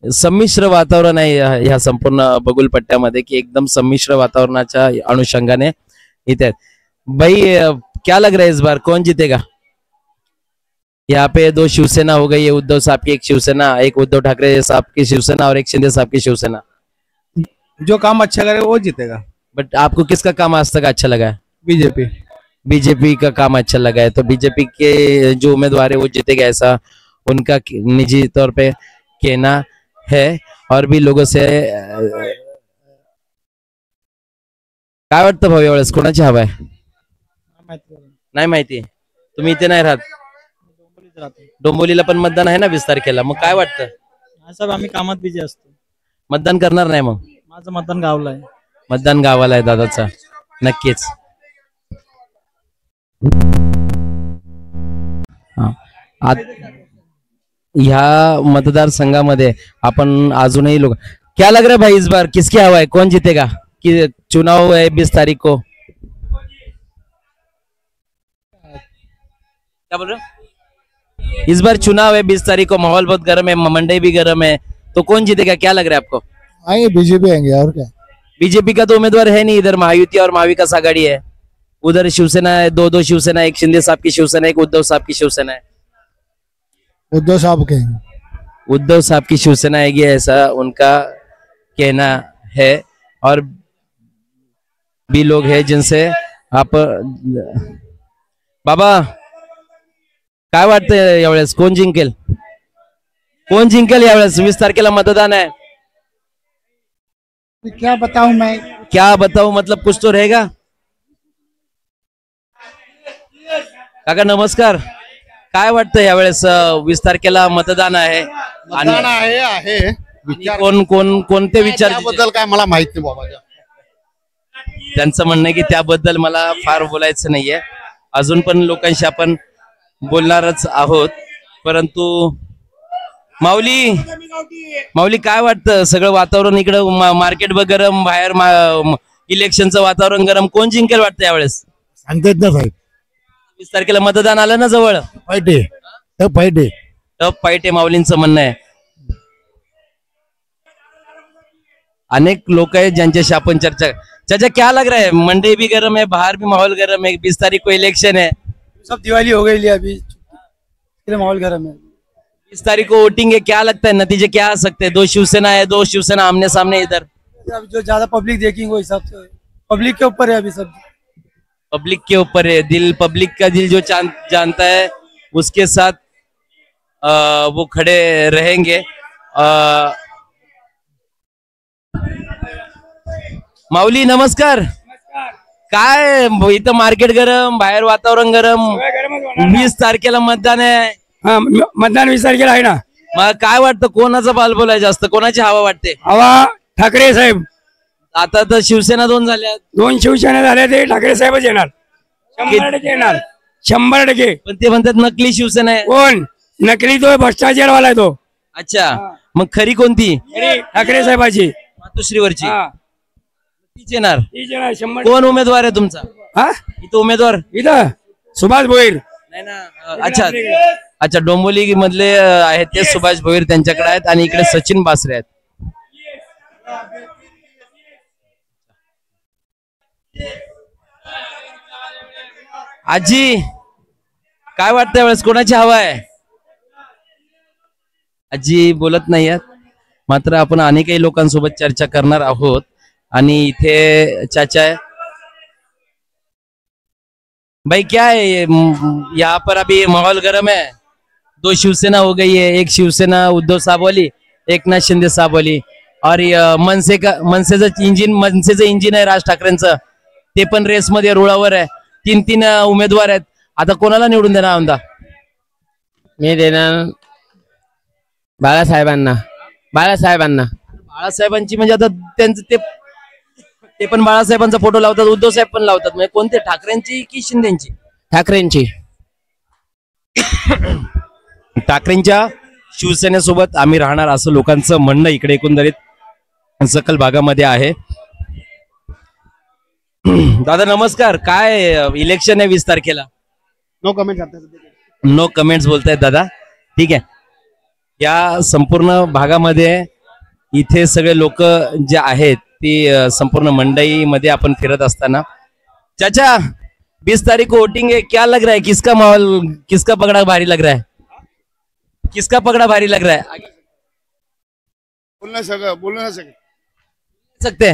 संमिश्र वातावरण आहे ह्या संपूर्ण बगुल पट्ट्यामध्ये, की एकदम संमिश्र वातावरणाच्या अनुषंगाने इथे। भाई क्या लग रहा है इस बार कौन जीतेगा? यहाँ पे दो शिवसेना हो गई है, उद्धव साहब की एक शिवसेना, एक उद्धव ठाकरे साहब की शिवसेना और एक शिंदे साहब की शिवसेना। जो काम अच्छा करे वो जीतेगा। बट आपको किसका काम आज तक अच्छा लगा है? बीजेपी। बीजेपी का काम अच्छा लगा है, तो बीजेपी के जो उम्मीदवार है वो जीतेगा ऐसा उनका निजी तौर पे कहना है। और भी लोगों से काय वाटतं भाऊ यावेळेस कोणाची हवा आहे? नाही माहिती, तुम्ही इथे नाही राहत? डोंबिवलीला पण मतदान आहे ना 20 तारखेला, मग काय वाटतं? साहेब आम्ही कामात बिझी असतो, मतदान करणार नाही मग? माझं मतदान गावला आहे। मतदान गावाला आहे दादाचा, नक्कीच। ह्या मतदारसंघामध्ये आपण अजूनही लोक, क्या लग रहा है भाई इस बार किसकी हवा है, कौन जीतेगा? कि चुनाव है 20 तारीख को, क्या बोल रहे हो? इस बार चुनाव है 20 तारीख को, माहौल बहुत गर्म है, मंडी भी गर्म है, तो कौन जीतेगा क्या लग रहा है आपको? आएंगे बीजेपी आएंगे और क्या। बीजेपी का तो उम्मीदवार है नहीं, इधर महायुति और महाविकास आघाड़ी है, उधर शिवसेना है, दो शिवसेना, एक शिंदे साहब की शिवसेना, एक उद्धव साहब की शिवसेना है। उद्धव साहब के उद्धव साहब की शिवसेना आएगी ऐसा उनका कहना है। और भी लोग हैं जिनसे आप, बाबा काय वाटतं यावेळेस कोण जिंकेल, कोण जिंकेल यावेळेस? 20 तारखेला मतदान है। क्या बताऊं मैं, क्या बताऊं मतलब कुछ तो रहेगा। काका नमस्कार, काय वाटतं यावेळेस 20 तारखेला मतदान आहे मतदान आहे कोण कोण कोणते विचार? त्याबद्दल काय मला माहिती नाही बाबा। त्यांचं म्हणणं आहे की त्याबद्दल मला फार बोलायचं नाहीये, अजून पण लोकांशी आपण बोलणारच आहोत, परंतु माऊली काय वाटतं सगळं वातावरण इकडं मार्केट गरम, बाहेर इलेक्शनचं वातावरण गरम, कोण जिंकेल वाटतं यावेळेस? सांगतेच ना साहेब, 20 तारखेला मतदान आलं ना जवळ, टफ फाईट आहे माऊलींचं म्हणणं आहे। अनेक लोग हैं ज्यांच्याशी आपण चर्चा। चाचा क्या लग रहा है, मंडी भी गर्म है, बाहर भी माहौल गर्म है, 20 तारीख को इलेक्शन है, सब दिवाली हो गई अभी, माहौल गर्म है। इस तारीख को वोटिंग है, क्या लगता है नतीजे क्या आ सकते हैं? दो शिवसेना है, दो शिवसेना आमने सामने इधर। अब जो ज्यादा पब्लिक देखेंगे वो हिसाब से पब्लिक के ऊपर है अभी सब। पब्लिक के ऊपर है, दिल पब्लिक का दिल जो जानता है उसके साथ वो खड़े रहेंगे। माऊली नमस्कार. काय इथं मार्केट गरम, बाहेर वातावरण गरम. 20 तारखेला मतदान आहे. मतदान 20 तारखेला आहे ना. मग काय वाटतं कोणाचा बालबोल आहे जास्त, कोणाची हवा वाटते? हवा ठाकरे साहेब. आता तर शिवसेना 2 झाल्या. 2 शिवसेना झाल्या, ते ठाकरे साहेबच येणार. 100% येणार. 100%. पण ते म्हणतात नकली शिवसेना आहे. कोण नकली? तो भ्रष्टाचारवाला आहे तो. अच्छा, मग खरी कोणती? ठाकरे साहेबाची, मातोश्रीवरची. तीच येणार. 100%. कोण उमेदवार आहे तुमचा? इथं उमेदवार इथं सुभाष भोईर. नाही ना. अच्छा अच्छा, डोंबिवली मधले आहेत ते सुभाष भोईर, त्यांच्याकडे आहेत. आणि इकडे सचिन बासरे आहेत. आजी काय वाटतं यावेळेस कोणाची हवा आहे? आजी बोलत नाही आहेत, मात्र आपण अनेकही लोकांसोबत चर्चा करणार आहोत. आणि इथे चाचा है भाई, क्या है यहाँ पर अभी माहौल गर्म है. 2 शिवसेना हो गई है, एक शिवसेना उद्धव साहब वाली, एक नाथ शिंदे साहब वाली. और मनसेचं इंजिन आहे राज ठाकरेंचं, ते पण रेस मध्ये रुळावर आहे. 3 उमेदवार आहेत. आता कोणाला निवडून देणार आमदार? मी देणार बाळासाहेबांना. बाळासाहेबांची म्हणजे आता त्यांचं ते पण बाळासाहेबांचा फोटो लावतात, उद्धव साहेब पण लावतात. म्हणजे कोणते, ठाकरेंची की शिंदेची? ठाकरेंची. ठाकरेंच्या शिवसेनेसोबत आम्ही राहणार असं लोकांचं म्हणणं इकडे एकंदरीत सकल भागामध्ये आहे. दादा नमस्कार. काय इलेक्शन आहे 20 तारखेला? No comments. नो कमेंट्स बोलतायत दादा. ठीक आहे. या संपूर्ण भागामध्ये इथे सगळे लोक जे आहेत ती संपूर्ण मंडईमध्ये आपण फिरत असताना, चाचा 20 तारीख को वोटिंग है, क्या लग रहा है किसका माहौल, किसका पगड़ा भारी लग रहा है? किसका पगड़ा भारी लग रहा है? बोलू नाही सकते.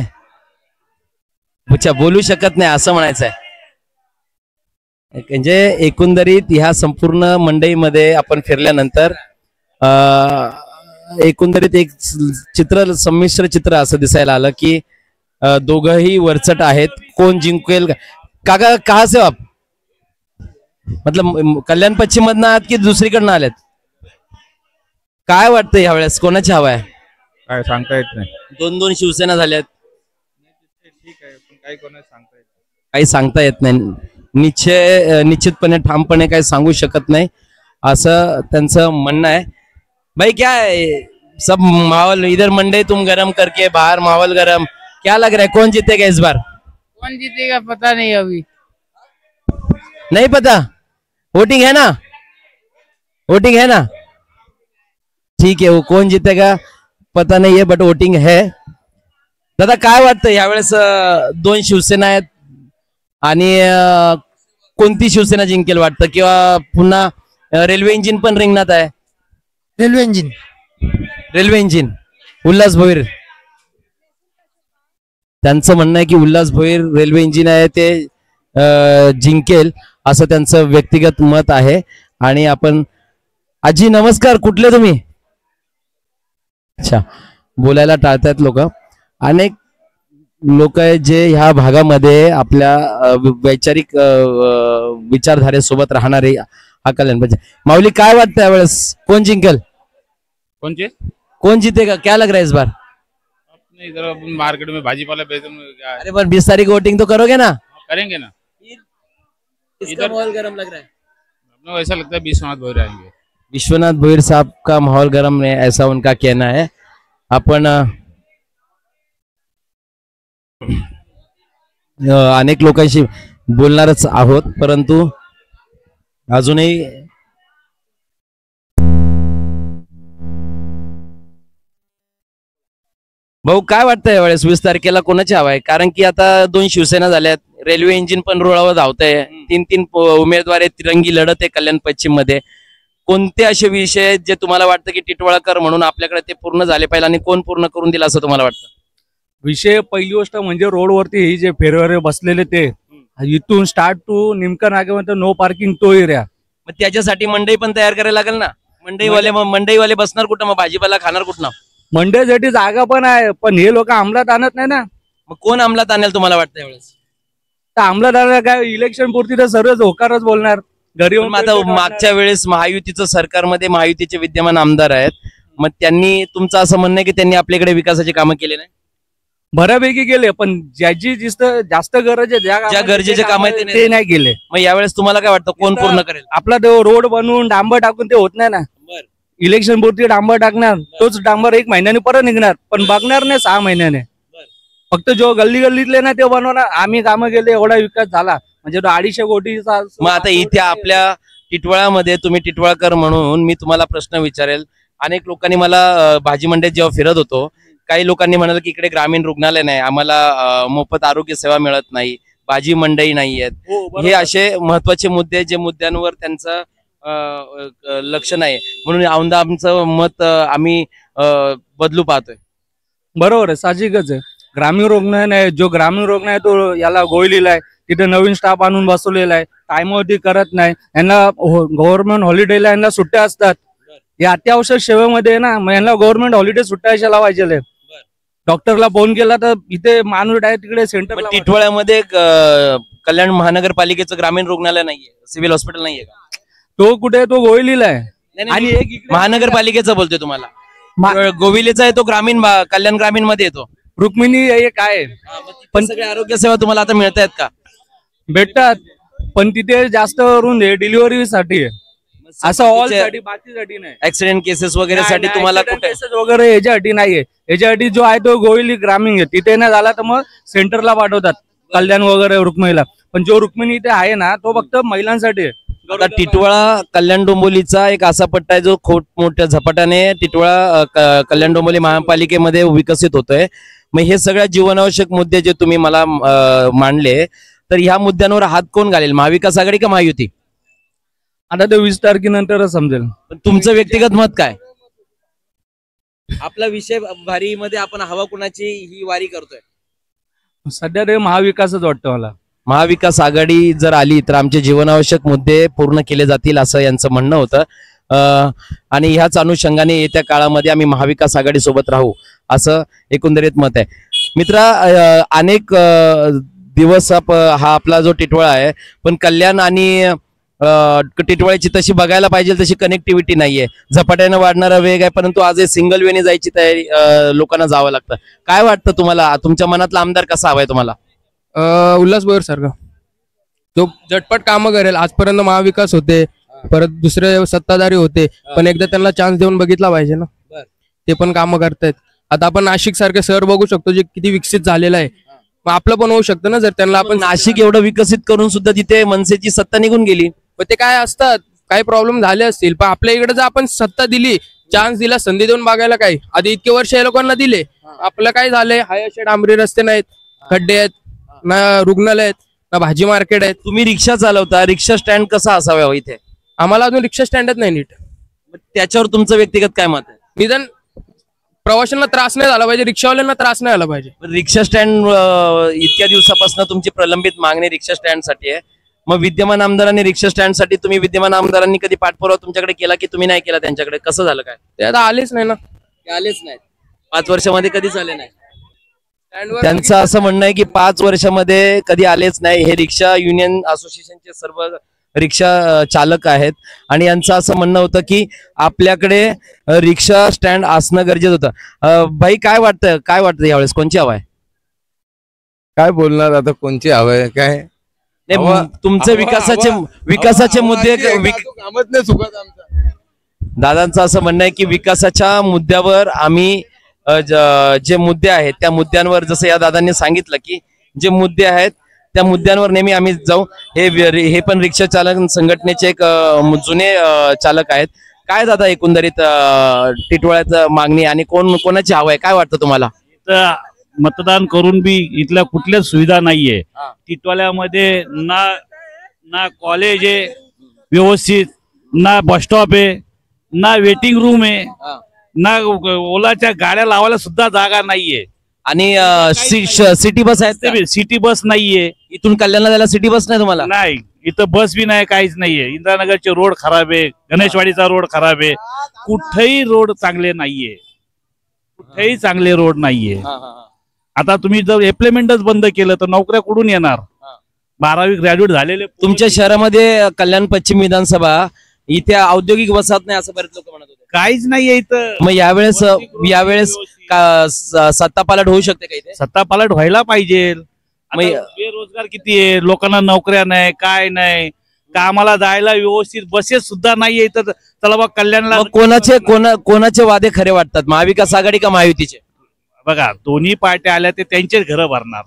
अच्छा, बोलू शकत नाही असं म्हणायचं आहे. म्हणजे एकंदरीत ह्या संपूर्ण मंडईमध्ये आपण फिरल्यानंतर एकंदरीत एक चित्र, संमिश्र चित्र असं दिसायला आलं की दोघंही वरचट आहेत. कोण जिंकेल? काका कहा से आप? मतलब कल्याण पश्चिम मधनं आहात की दुसरीकडनं आलेत? काय वाटतं यावेळेस कोणाची हवा आहे? काय सांगता येत नाही. 2 शिवसेना झाल्यात. ठीक आहे, पण काही कोणाला सांगता येत नाही. काही सांगता येत नाही. निश्चितपणे ठामपणे काही सांगू शकत नाही असं त्यांचं म्हणणं आहे. भाई क्या है सब माहौल इधर मंडे तुम गरम करके बाहर माहौल गरम, क्या लग रहा है कौन जीतेगा इस बार? कौन जीतेगा पता नहीं, अभी नहीं पता. वोटिंग है ना? वोटिंग है ना? ठीक है, वो कौन जीतेगा पता नहीं है, बट वोटिंग है. दादा काय वाटतं यावेळेस 2 शिवसेना आहेत आणि कोणती शिवसेना जिंकेल वाटतं? किंवा पुन्हा रेल्वे इंजिन पण रिंगणात आहे? Railway engine Ulhas Bhoir. त्यांचं म्हणणं आहे की उल्हास भोईर रेल्वे इंजिन आहे ते जिंकेल असं त्यांचं व्यक्तिगत मत आहे. आणि आपण आजी नमस्कार, कुठले तुम्ही? अच्छा, बोलायला टाळतायत लोक. अनेक लोक आहेत जे ह्या भागामध्ये आपल्या वैचारिक विचारधारेसोबत राहणारे हा कल्याण पाहिजे. माऊली काय वाटतं यावेळेस कोण जिंकेल? कौन जीतेगा, क्या लग रहा है इस बार? अपने इधर मार्केट में भाजीपाला बेचने में क्या है? अरे पर 20 तारीख वोटिंग तो करोगे ना? करेंगे ना. किसका माहौल गरम लग रहा है? अपने को ऐसा लगता है विश्वनाथ भोईर आएंगे. विश्वनाथ भोईर साहब का माहौल गरम है, ऐसा उनका कहना है. आपण अनेक लोकांशी बोलणारच आहोत, परंतु अजूनही भाऊ काय वाटतं यावेळेस 20 तारखेला कोणाची हवा आहे? कारण की आता 2 शिवसेना झाल्यात, रेल्वे इंजिन पण रुळावर धावत आहे. 3 उमेदवार आहेत, तिरंगी लढत आहे कल्याण पश्चिम मध्ये. कोणते असे विषय आहेत जे तुम्हाला वाटतं की टिटवाळकर म्हणून आपल्याकडे ते पूर्ण झाले पाहिजे आणि कोण पूर्ण करून दिला असं तुम्हाला वाटतं? विषय पहिली गोष्ट म्हणजे रोडवरती ही जे फेरीवाले बसलेले ते इथून स्टार्ट टू निमका नाक्यापर्यंत नो पार्किंग तो एरिया. मग त्याच्यासाठी मंडई पण तयार करायला लागेल ना. मंडईवाले बसणार कुठं, मग भाजीपाला खाणार कुठं? मंडईसाठी जागा पण आहे, पण हे लोक अंमलात आणत नाही ना. मग कोण अंमलात आणेल तुम्हाला वाटतं यावेळेस? तर अंमलात आणणार काय, इलेक्शन पुरती तर सर्वच होकारच बोलणार. घरी पण आता मागच्या वेळेस महायुतीचं सरकारमध्ये महायुतीचे विद्यमान आमदार आहेत, मग त्यांनी, तुमचं असं म्हणणं आहे की त्यांनी आपल्याकडे विकासाची कामं केले नाही? बऱ्यापैकी गेले, पण ज्याची जास्त गरज आहे, ज्या गरजेचे काम आहे ते नाही केले. मग यावेळेस तुम्हाला काय वाटतं कोण पूर्ण करेल? आपला तो रोड बनवून डांबर टाकून ते होत नाही ना. इलेक्शन पुरती डांबर टाकणार, तोच डांबर 1 महिन्याने परत निघणार, पण बघणार नाही 6 महिन्याने. फक्त जो गल्ली गल्लीतले ना ते बनवणार. आम्ही कामं केले, एवढा विकास झाला म्हणजे तो 250 कोटीचा. मग आता इथे आपल्या टिटवाळामध्ये, तुम्ही टिटवाळकर म्हणून मी तुम्हाला प्रश्न विचारेल. अनेक लोकांनी मला भाजी मंडईत जेव्हा फिरत होतो, काही लोकांनी म्हणाल की इकडे ग्रामीण रुग्णालय नाही, आम्हाला मोफत आरोग्य सेवा मिळत नाही, भाजी मंडई नाही आहेत. हे असे महत्वाचे मुद्दे जे मुद्द्यांवर त्यांचं लक्ष नाही, म्हणून औंधा आमचं मत आम्ही बदलू पाहतोय. बरोबर आहे, साहजिकच आहे. ग्रामीण रुग्णालय, जो ग्रामीण रुग्णालय तो याला गोयलीला आहे, तिथे नवीन स्टाफ आणून बसवलेला आहे, टाइमवरती करत नाही. यांना गव्हर्नमेंट हॉलिडेला यांना सुट्ट्या असतात. या अत्यावश्यक सेवेमध्ये ना, मग यांना गव्हर्नमेंट हॉलिडे सुट्ट्या लावायचे. डॉक्टरला फोन केला तर इथे माणूस आहे तिकडे सेंटर. टिटवाळ्यामध्ये कल्याण महानगरपालिकेचं ग्रामीण रुग्णालय नाहीये, सिव्हिल हॉस्पिटल नाहीये का? तो कुठे, तो गोयलीला आहे. आणि एक महानगरपालिकेचा बोलतोय तुम्हाला, गोविलेचा आहे तो ग्रामीण, कल्याण ग्रामीण मध्ये येतो. रुक्मिणी एक आहे, पण सगळे आरोग्य सेवा तुम्हाला आता मिळत आहेत का? भेटतात, पण तिथे जास्त करून डिलिव्हरी साठी आहे, असं ऑल साठी, बाकीसाठी नाही. ऍक्सिडेंट केसेस वगैरे साठी तुम्हाला कुठे वगैरे याच्यासाठी नाहीये. याच्यासाठी जो आहे तो गोयली ग्रामीण आहे, तिथे नाही झाला तर मग सेंटरला पाठवतात, कल्याण वगैरे रुक्मिणीला. पण जो रुक्मिणी इथे आहे ना, तो फक्त महिलांसाठी आहे. आता टिटवाळा कल्याण डोंबिवलीचा एक असा पट्टा आहे जो खूप मोठ्या झपाट्याने टिटवाळा कल्याण डोंबिवली महापालिकेमध्ये विकसित होतोय. मग हे सगळ्या जीवनावश्यक मुद्दे जे तुम्ही मला मांडले, तर ह्या मुद्द्यांवर हात कोण घालेल, महाविकास आघाडी का महायुती? आता ते 20 तारखेनंतरच समजेल. तुमचं व्यक्तिगत मत काय? आपला विषय वारीमध्ये आपण हवा कुणाची ही वारी करतोय? सध्या ते महाविकासच वाटतं मला. महाविकास आघाडी जर आली तर आमचे जीवनावश्यक मुद्दे पूर्ण केले जातील असं यांचं म्हणणं होतं. आणि ह्याच अनुषंगाने येत्या काळामध्ये आम्ही महाविकास आघाडी सोबत राहू असं एकंदरीत मत आहे. मित्रा, अनेक दिवस हा आपला जो टिटवाळा आहे, पण कल्याण आणि टिटवाळ्याची तशी बघायला पाहिजे तशी कनेक्टिव्हिटी नाहीये. झपाट्याने वाढणारा वेग आहे, परंतु आज सिंगल वेने जायची तयारी लोकांना जावं लागतं. काय वाटतं तुम्हाला, तुमच्या मनातला आमदार कसा हवाय तुम्हाला? उल्हास बोर सारखा, जो झटपट कामं करेल. आजपर्यंत महाविकास होते, परत दुसरे सत्ताधारी होते, पण एकदा त्यांना चान्स देऊन बघितला पाहिजे ना. ते पण कामं करतायत. आता आपण नाशिक सारखे शहर बघू शकतो जे किती विकसित झालेलं आहे. मग आपलं पण होऊ शकतं ना, जर त्यांना आपण. नाशिक एवढं विकसित करून सुद्धा तिथे मनसेची सत्ता निघून गेली. पण ते काय असतात, काही प्रॉब्लेम झाले असतील, पण आपल्या इकडे जर आपण सत्ता दिली, चान्स दिला, संधी देऊन बघायला काय. आधी इतके वर्ष या लोकांना दिले, आपलं काय झालंय, हाय असे डांबरी रस्ते नाहीत, खड्डे आहेत, ना रुग्णालय आहेत, ना भाजी मार्केट आहेत. तुम्ही रिक्षा चालवता, रिक्षा स्टँड कसा असावा इथे? आम्हाला अजून रिक्षा स्टँडच नाही नीट. त्याच्यावर तुमचं व्यक्तिगत काय मत आहे? निदान प्रवाशांना त्रास नाही झाला पाहिजे, रिक्षावाल्यांना त्रास नाही झाला पाहिजे. रिक्षा स्टँड इतक्या दिवसापासून तुमची प्रलंबित मागणी रिक्षा स्टँड साठी आहे. मग विद्यमान आमदारांनी रिक्षा स्टँड साठी, तुम्ही विद्यमान आमदारांनी कधी पाठपुरावा तुमच्याकडे केला की तुम्ही नाही केला त्यांच्याकडे? कसं झालं काय? ते आता आलेच नाही ना. ते आलेच नाहीत 5 वर्षामध्ये, कधीच आले नाही. त्यांचं असं म्हणणं आहे की 5 वर्षामध्ये कधी आलेच नाही. हे रिक्षा युनियन असोसिएशनचे सर्व रिक्षा चालक आहेत आणि यांचं असं म्हणणं होतं की आपल्याकडे रिक्षा स्टँड असणं गरजेचं होतं. भाई, काय वाटतं यावेळेस कोणची हवा आहे? काय बोलणार आता, कोणची हवा आहे काय? तुमचे विकासाचे मुद्दे, दादांचं असं म्हणणं आहे की विकासाच्या मुद्द्यावर आम्ही जे मुद्दे आहेत त्या मुद्द्यांवर, जसं या दादांनी सांगितलं की जे मुद्दे आहेत त्या मुद्द्यांवर नेहमी आम्ही जाऊ. हे पण रिक्षा चालक संघटनेचे एक जुने चालक आहेत. काय दादा, एकंदरीत टिटवाळ्याचं मागणी आणि कोणाची हवा आहे, काय वाटतं तुम्हाला? मतदान करून बी इथल्या कुठल्याच सुविधा नाहीये. टिटवाळ्यामध्ये ना कॉलेज आहे व्यवस्थित, ना बस स्टॉप आहे, ना वेटिंग रूम आहे, ना ओलाच्या गाड्या लावायला सुद्धा जागा नाहीये. आणि सिटी बस आहेत, सिटी बस नाहीये. इथून कल्याणला जायला सिटी बस नाही तुम्हाला? नाही, इथं बस बी नाही, काहीच नाहीये. इंदिरानगरचे रोड खराब आहे, गणेशवाडीचा रोड खराब आहे, कुठेही रोड चांगले नाहीये, कुठेही चांगले रोड नाहीये. आता तुम्ही जर एम्प्लॉयमेंटच बंद केलं तर नोकऱ्या कुठून येणार? 12वी ग्रॅज्युएट झालेले तुमच्या शहरामध्ये कल्याण पश्चिम विधानसभा इथे औद्योगिक वसाहत नाही असं बरेच लोक म्हणत होते. काहीच नाहीये इथं. मग यावेळेस सत्ता पालट होऊ शकते का इथे? सत्ता पालट व्हायला पाहिजे. बेरोजगार किती आहे, लोकांना नोकऱ्या नाही, काय नाही, कामाला जायला व्यवस्थित बसेस सुद्धा नाहीये इथं. चला बघ कल्याणला कोणाचे वादे खरे वाटतात, महाविकास आघाडी का महायुतीचे? बघा दोन्ही पार्ट्या आल्या ते त्यांचेच घरं भरणार.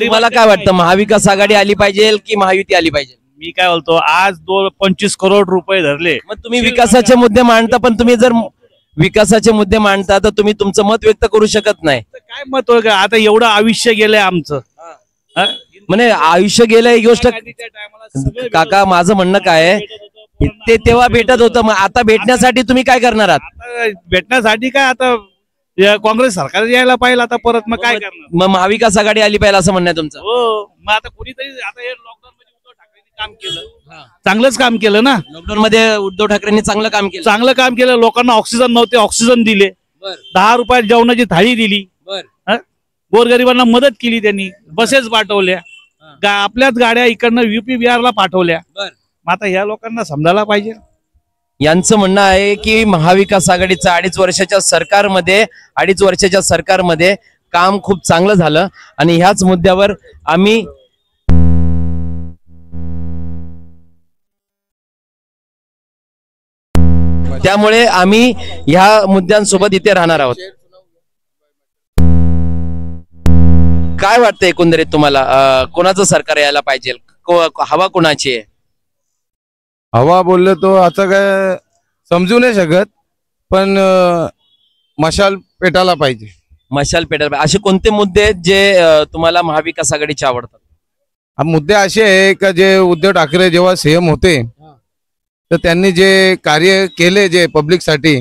मला काय वाटतं, महाविकास आघाडी आली पाहिजे की महायुती आली पाहिजे? मी काय बोलतो, आज 25 करोड रुपये धरले. मग तुम्ही विकासाचे मुद्दे मांडता, पण तुम्ही जर विकासाचे मुद्दे मांडता तर तुम्ही तुमचं मत व्यक्त करू शकत नाही. काय मत होय? आता एवढं आयुष्य गेलंय आमचं. म्हणजे आयुष्य गेलं ही गोष्ट काका, माझं म्हणणं काय आहे, ते तेव्हा भेटत होतं, मग आता भेटण्यासाठी तुम्ही काय करणार आहात? भेटण्यासाठी काय, आता काँग्रेस सरकार यायला पाहिजे आता परत. मग काय करणार? मग महाविकास आघाडी आली पाहिजे असं म्हणणं आहे तुमचं? हो. मग आता कोणीतरी, आता हे लॉकडाऊन मध्ये उद्धव ठाकरेंनी काम केलं, चांगलंच काम केलं ना. लॉकडाऊन मध्ये उद्धव ठाकरेंनी चांगलं काम केलं. लोकांना ऑक्सिजन नव्हते, ऑक्सिजन दिले. 10 रुपयात जेवणाची थाळी दिली. गोरगरिबांना मदत केली त्यांनी. बसेस पाठवल्या, आपल्याच गाड्या इकडनं UP बिहारला पाठवल्या. मग आता ह्या लोकांना समजायला पाहिजे. यांचं म्हणणं आहे की महाविकास आघाडीचं 2.5 वर्षाच्या सरकारमध्ये काम खूप चांगलं झालं आणि ह्याच मुद्द्यावर आम्ही त्यामुळे आम्ही ह्या मुद्द्यांसोबत इथे राहणार आहोत. काय वाटतं एकंदरीत तुम्हाला, कोणाचं सरकार यायला पाहिजे, हवा कोणाची आहे? हवा बोलले तो आता काय समजू नाही शकत, पण मशाल पेटायला पाहिजे. मशाल पेटायला. असे कोणते मुद्दे आहेत जे तुम्हाला महाविकास आघाडीचे आवडतात? हा मुद्दे असे आहे का, जे उद्धव ठाकरे जेव्हा CM होते तर त्यांनी जे कार्य केले जे पब्लिक साठी,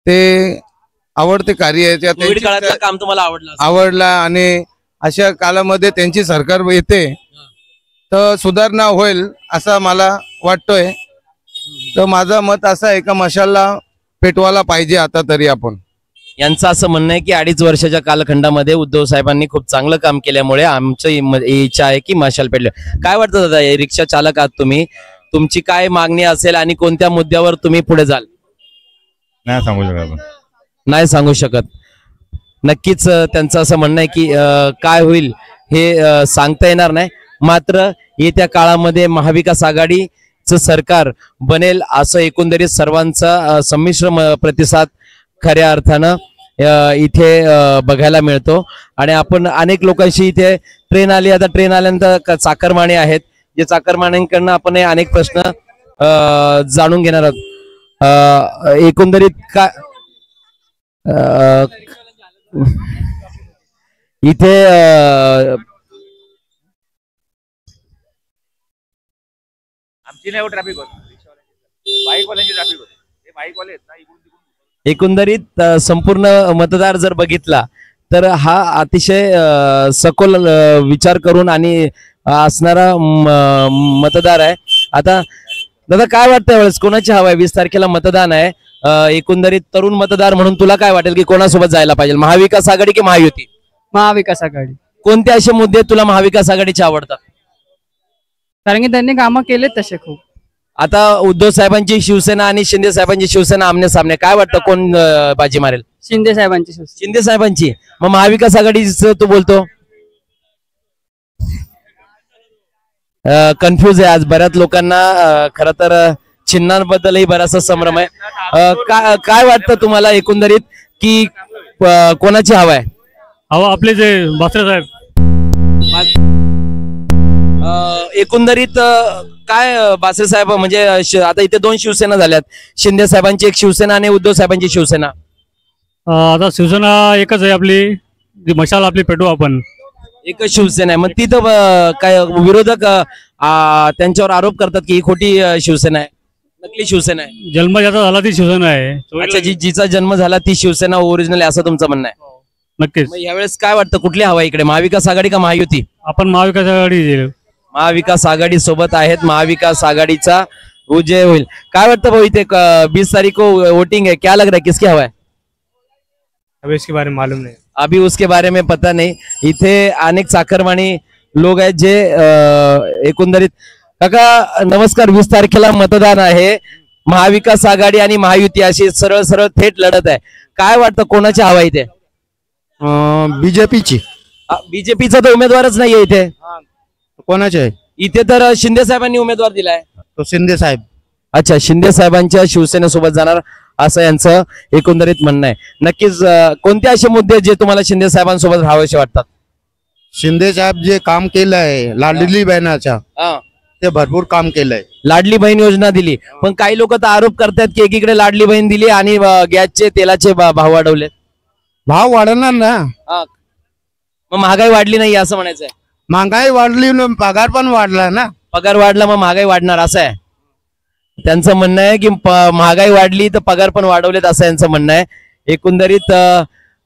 ते आवडते कार्य आहे. कोविड काळातलं काम तुम्हाला आवडला आणि अशा कालामध्ये त्यांची सरकार येते तर सुधारणा होईल असं मला वाटतोय. तर माझं मत असं आहे का मशालला पेटवायला पाहिजे आता तरी आपण. यांचं असं म्हणणं आहे की 2.5 वर्षाच्या कालखंडामध्ये उद्धव साहेबांनी खूप चांगलं काम केल्यामुळे आमची इच्छा आहे की मशाल पेटले. काय वाटतं दादा, रिक्षा चालक आहात तुम्ही, तुमची काय मागणी असेल आणि कोणत्या मुद्द्यावर तुम्ही पुढे जाल? नाही सांगू शकत. नक्कीच त्यांचं असं म्हणणं आहे की काय होईल हे सांगता येणार नाही. मात्र येत्या काळामध्ये महाविकास आघाडीचं सरकार बनेल असं एकंदरीत सर्वांचा संमिश्र प्रतिसाद खऱ्या अर्थानं इथे बघायला मिळतो. आणि आपण अनेक लोकांशी इथे ट्रेन आली, आता ट्रेन आल्यानंतर चाकरमाने आहेत, जे चाकरमान्यांकडनं आपण अनेक प्रश्न जाणून घेणार आहोत. एकंदरीत काय इथे आमची नाही ट्रॅफिक होत, बाईकवाल्यांची ट्रॅफिक होते. ते बाईकवाले आहेत ना, एकंदरीत संपूर्ण मतदार जर बघितला तर हा अतिशय सखोल विचार करून आणि असणारा मतदार आहे. आता दादा काय वाटतं यावेळेस कोणाची हवा आहे? 20 तारखेला मतदान आहे. एकंदरीत तरुण मतदार म्हणून तुला काय वाटेल की कोणासोबत जायला पाहिजे, महाविकास आघाडी की महायुती? महाविकास आघाडी. कोणते असे मुद्दे तुला महाविकास आघाडीचे आवडतात? कारण की त्यांनी कामं केलेत तसे खूप. आता उद्धव साहेबांची शिवसेना आणि शिंदे साहेबांची शिवसेना आमने सामने, काय वाटतं कोण बाजी मारेल? शिंदे साहेबांची शिवसेना. शिंदे साहेबांची. मग महाविकास आघाडीचं तू बोलतो? कन्फ्यूज आहे आज बऱ्याच लोकांना. खरं तर चिन्हांबद्दलही बराचसा संभ्रम आहे. काय वाटतं तुम्हाला एकंदरीत की कोणाची हवा आहे? हवा आपले जे बासरे साहेब. एकंदरीत काय बासरे साहेब म्हणजे आता इथे 2 शिवसेना झाल्यात, शिंदे साहेबांची एक शिवसेना आणि उद्धव साहेबांची शिवसेना. आता शिवसेना एकच आहे आपली, जी मशाल आपली पेटवू आपण. एकच शिवसेना आहे. मग तिथं काय विरोधक त्यांच्यावर आरोप करतात की ही खोटी शिवसेना आहे? नकली शिवसेना आहे. जन्म ज्याचा झाला ती शिवसेना आहे. अच्छा, जिचा जन्म झाला ती शिवसेना ओरिजिनल आहे असं तुमचं म्हणणं आहे. नक्कीच. मग यावेळेस काय वाटतं, कुठली हवा आहे इकडे, महाविकास आघाडी का महायुती? आपण महाविकास आघाडी देऊ. महाविकास आघाडी सोबत आहेत, महाविकास आघाडीचा विजय होईल. काय वाटतं भाऊ, इथे 20 तारीख को वोटिंग है, क्या लग रहा है, किसकी हवा है? अभी इसके बारे में मालूम नहीं. अभी उसके बारे में पता नहीं. इथे अनेक चाकरमानी लोक आहेत जे एकंदरीत. काका नमस्कार, 20 तारखेला मतदान आहे. महाविकास आघाडी आणि महायुती अशी सरळ सरळ थेट लढत आहे. काय वाटतं कोणाची हवा इथे? बीजेपीची. बीजेपीचा तर उमेदवारच नाहीये इथे. कोणाचे आहे? इथे तर शिंदे साहेबांनी उमेदवार दिलाय. तो शिंदे साहेब. अच्छा, शिंदे साहेबांच्या शिवसेनेसोबत जाणार असं यांचं एकंदरीत म्हणणं आहे. नक्कीच कोणते असे मुद्दे जे तुम्हाला शिंदे साहेबांसोबत राहावेसे वाटतात? शिंदे साहेब जे काम केलंय लाडली बहिणाच्या, ते भरपूर काम केलंय. लाडली बहीण योजना दिली, पण काही लोक तर आरोप करतात की एकीकडे लाडली बहीण दिली आणि गॅसचे तेलाचे भाव वाढवले. भाव वाढणार ना. मग महागाई वाढली नाही असं म्हणायचंय? महागाई वाढली ना, पगार पण वाढला ना. पगार वाढला मग महागाई वाढणार असं आहे त्यांचं म्हणणं आहे की महागाई वाढली तर पगार पण वाढवलेत असं यांचं म्हणणं आहे. एकंदरीत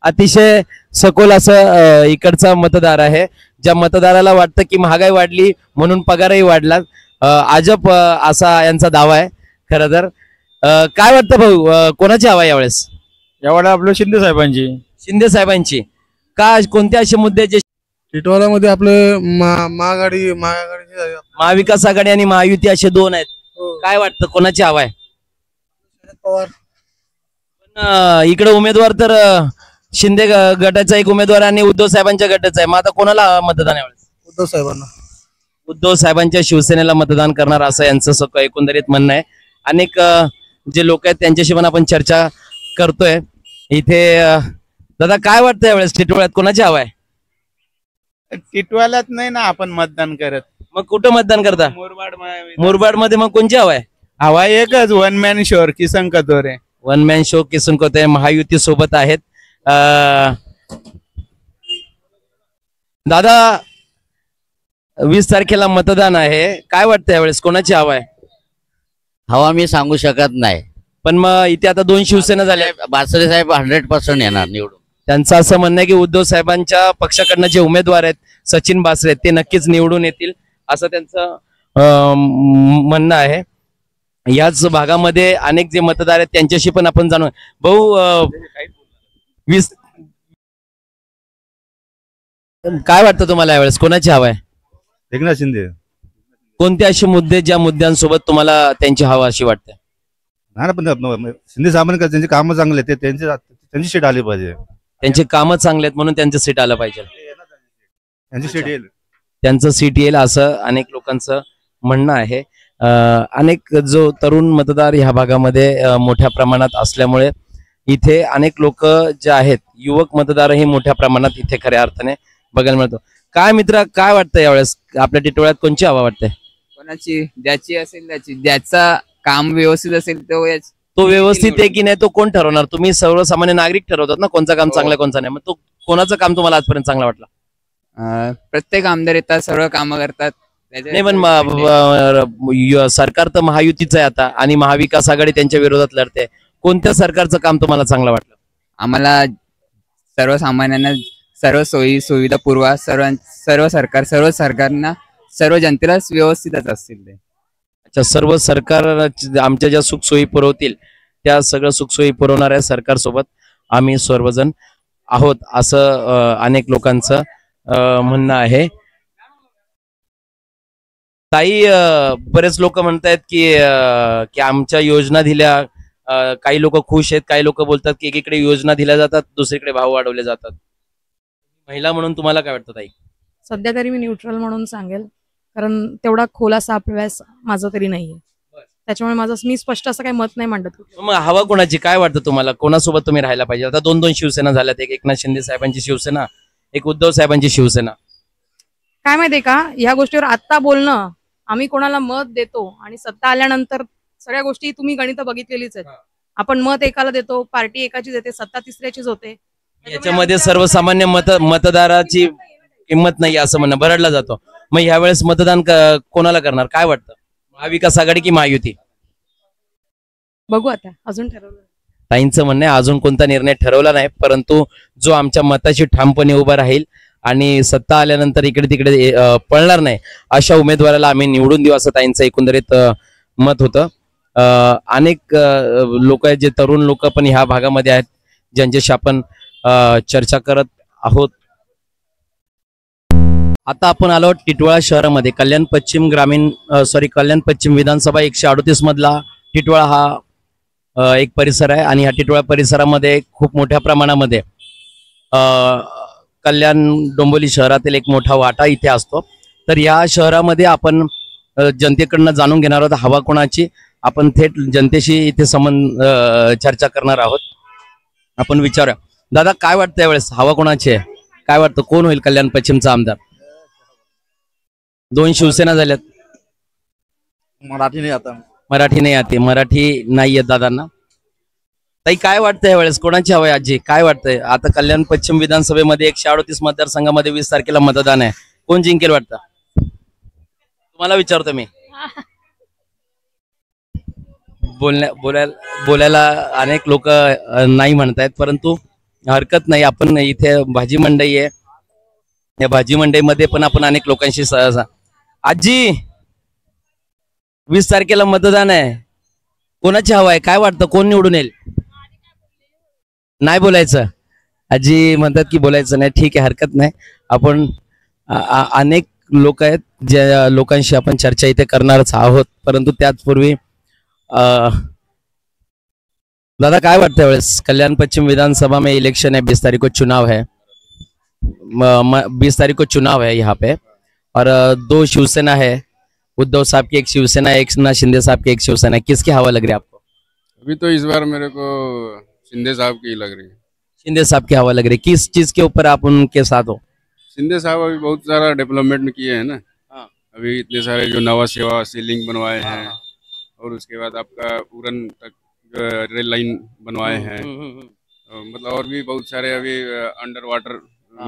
अतिशय सखोल असं इकडचा मतदार आहे. ज्या मतदाराला वाटतं की महागाई वाढली म्हणून पगारही वाढला, अजब असा यांचा दावा आहे. खरं तर काय वाटतं भाऊ, कोणाची हवा यावेळेस? यावेळेला आपलं शिंदे साहेबांची. शिंदे साहेबांची का? कोणते असे मुद्दे जे टिटवाळ्यामध्ये आपलं महाविकास आघाडी आणि महायुती असे दोन आहेत, काय वाटतं कोणाची हवा आहे? पवार. पण इकडे उमेदवार तर शिंदे गटाचा एक उमेदवार आणि उद्धव साहेबांच्या गटाचा आहे. मग आता कोणाला मतदान आहे? उद्धव साहेबांना. उद्धव साहेबांच्या शिवसेनेला मतदान करणार असं यांचं एकंदरीत म्हणणं आहे. अनेक जे लोक आहेत त्यांच्याशी पण आपण चर्चा करतोय इथे. दादा काय वाटतं यावेळेस टिटवाळ्यात कोणाची हवा आहे? टिटवाळ्यात नाही ना आपण मतदान करत. मग कुठं मतदान करता? मुरबाड मध्ये. मग कोणची हवा आहे? हवा एकच, one man show, Kisan Kathore. One man show Kisan Kathore Mahayuti सोबत आहेत. दादा 20 तारखेला मतदान आहे, काय वाटतं यावेळेस कोणाची हवा आहे? हवा मी सांगू शकत नाही, पण मग इथे आता 2 शिवसेना झाल्या. बासरे साहेब 100% येणार निवडून. त्यांचं असं म्हणणं आहे की उद्धव साहेबांच्या पक्षाकडनं जे उमेदवार आहेत सचिन बासरे ते नक्कीच निवडून येतील असं त्यांचं म्हणणं आहे. याच भागामध्ये अनेक जे मतदार आहेत त्यांच्याशी पण आपण जाणू. भाऊ 20 काय वाटतं तुम्हाला यावेळेस कोणाची हवा आहे? एकनाथ शिंदे. कोणते असे मुद्दे ज्या मुद्द्यांसोबत तुम्हाला त्यांची हवा अशी वाटते? नाही पण शिंदे साहेबांनी त्यांचे काम चांगले, ते त्यांची सीट आली पाहिजे. त्यांचे कामं चांगले आहेत म्हणून त्यांचं सीट आलं पाहिजे. त्यांची सीट येईल. त्यांचं सीट येईल असं अनेक लोकांचं म्हणणं आहे. अनेक जो तरुण मतदार ह्या भागामध्ये मोठ्या प्रमाणात असल्यामुळे इथे अनेक लोक जे आहेत युवक मतदारही मोठ्या प्रमाणात इथे खऱ्या अर्थाने बघायला मिळतो. काय मित्र काय वाटतं यावेळेस आपल्या टिटवाळ्यात कोणची हवा वाटते? कोणाची? ज्याची असेल त्याची, ज्याचा काम व्यवस्थित असेल तो व्यवस्थित आहे की नाही तो कोण ठरवणार? तुम्ही सर्वसामान्य नागरिक ठरवतात ना कोणचं काम चांगलं कोणचं नाही. मग तो कोणाचं काम तुम्हाला आजपर्यंत चांगला वाटला? प्रत्येक आमदार येतात, सर्व कामं करतात. नाही पण सरकार तर महायुतीचं आहे आता आणि महाविकास आघाडी त्यांच्या विरोधात लढते. कोणत्या सरकारचं काम तुम्हाला चांगलं वाटलं? आम्हाला सर्वसामान्यांना सर्व सोयी सुविधा पुरवा, सर्व सरकारना सर्व जनतेला व्यवस्थितच असतील ते. अच्छा, सर्व सरकार आमच्या ज्या सुखसोयी पुरवतील त्या सगळं सुखसोयी पुरवणाऱ्या सरकार सोबत आम्ही सर्वजण आहोत असं अनेक लोकांचं म्हणणं आहे. काही बरेच लोक म्हणतायत की आमच्या योजना दिल्या, काही लोक खुश आहेत, काही लोक बोलतात की एकीकडे योजना दिल्या जातात दुसरीकडे भाव वाढवले जातात. महिला म्हणून तुम्हाला काय वाटतं ताई? सध्या तरी मी न्यूट्रल म्हणून सांगेल, कारण तेवढा खोलासा अभ्यास माझा तरी नाहीये, त्याच्यामुळे मी स्पष्ट असं काही मत नाही मांडत. मग हवा कोणाची काय वाटतं तुम्हाला? कोणासोबत तुम्ही राहायला पाहिजे? आता 2 शिवसेना झाल्यात, एक एकनाथ शिंदे साहेबांची शिवसेना, एक उद्धव साहेबांची शिवसेना. काय माहितीये का, या गोष्टीवर आता बोलणं, आम्ही कोणाला मत देतो आणि सत्ता आल्यानंतर सगळ्या गोष्टी तुम्ही गणित बघितलेलीच आहेत. आपण मत एकाला देतो, पार्टी एकाची देते, सत्ता तिसऱ्याचीच होते. याच्यामध्ये सर्वसामान्य मतदाराची किंमत नाही असं म्हणणं बरडला जातो. मग यावेळेस मतदान कोणाला करणार काय वाटतं? महाविकास आघाडी की महायुती? बघू आता, अजून ठरवलं. ताईंचं म्हणणं आहे अजून कोणता निर्णय ठरवला नाही, परंतु जो आमच्या मताशी ठामपणे उभा राहील आणि सत्ता आल्यानंतर इकडे तिकडे पळणार नाही अशा उमेदवाराला आम्ही निवडून देऊ असं ताईंचं एकंदरीत मत होतं. अनेक लोक आहेत, जे तरुण लोक पण ह्या भागामध्ये आहेत, ज्यांच्याशी आपण चर्चा करत आहोत. आता आपण आलो टिटवाळा शहरामध्ये. कल्याण पश्चिम कल्याण पश्चिम विधानसभा 138 मधला टिटवाळा हा एक परिसर आहे आणि ह्या टिटवाळा परिसरामध्ये खूप मोठ्या प्रमाणामध्ये कल्याण डोंबिवली शहरातील एक मोठा वाटा इथे असतो. तर या शहरामध्ये आपण जनतेकडनं जाणून घेणार आहोत हवा कोणाची. आपण थेट जनतेशी इथे चर्चा करणार आहोत. आपण विचारूया, दादा काय वाटतं यावेळेस हवा कोणाची आहे? काय वाटतं कोण होईल कल्याण पश्चिमचा आमदार? 2 शिवसेना झाल्यात. मराठी मराठी नाही येत दादांना. ताई काय वाटतं यावेळेस कोणाची हवा आहे आजी? काय वाटतंय? आता कल्याण पश्चिम विधानसभेमध्ये 138 मतदारसंघामध्ये 20 तारखेला मतदान आहे. कोण जिंकेल वाटतं? तुम्हाला विचारतो मी. बोलायला अनेक लोक नाही म्हणतायत, परंतु हरकत नाही. आपण इथे भाजी मंडई आहे, या भाजी मंडईमध्ये पण आपण अनेक लोकांशी आजी 20 तारखेला मतदान आहे, कोणाची हवा आहे? काय वाटतं कोण निवडून येईल? नाही बोलायचं. आजी म्हणतात की बोलायचं नाही. ठीक आहे, हरकत नाही. आपण अनेक लोक आहेत ज्या लोकांशी आपण चर्चा इथे करणारच आहोत, परंतु त्याचपूर्वी दादा काय वाटतं वेळेस कल्याण पश्चिम विधानसभा में इलेक्शन है, 20 तारीख को चुनाव है, 20 तारीख को चुनाव है यहाँ पे, और 2 शिवसेना है, उद्धव साहब की एक शिवसेना है, एक नाथ शिंदे साहब की एक शिवसेना है. किसकी हवा लग रही है आपको? अभी तो इस बार मेरे को शिंदे साहब की लग रही है. शिंदे साहब की हवा लग रही है. किस चीज के ऊपर आप उनके साथ हो? शिंदे साहब अभी बहुत सारा डेवलपमेंट किए हैं ना. अभी इतने सारे जो नवा सेवा से लिंक बनवाए हैं, और उसके बाद आपका उड़न तक रेल लाइन बनवाए हैं, मतलब और भी बहुत सारे अभी अंडर वाटर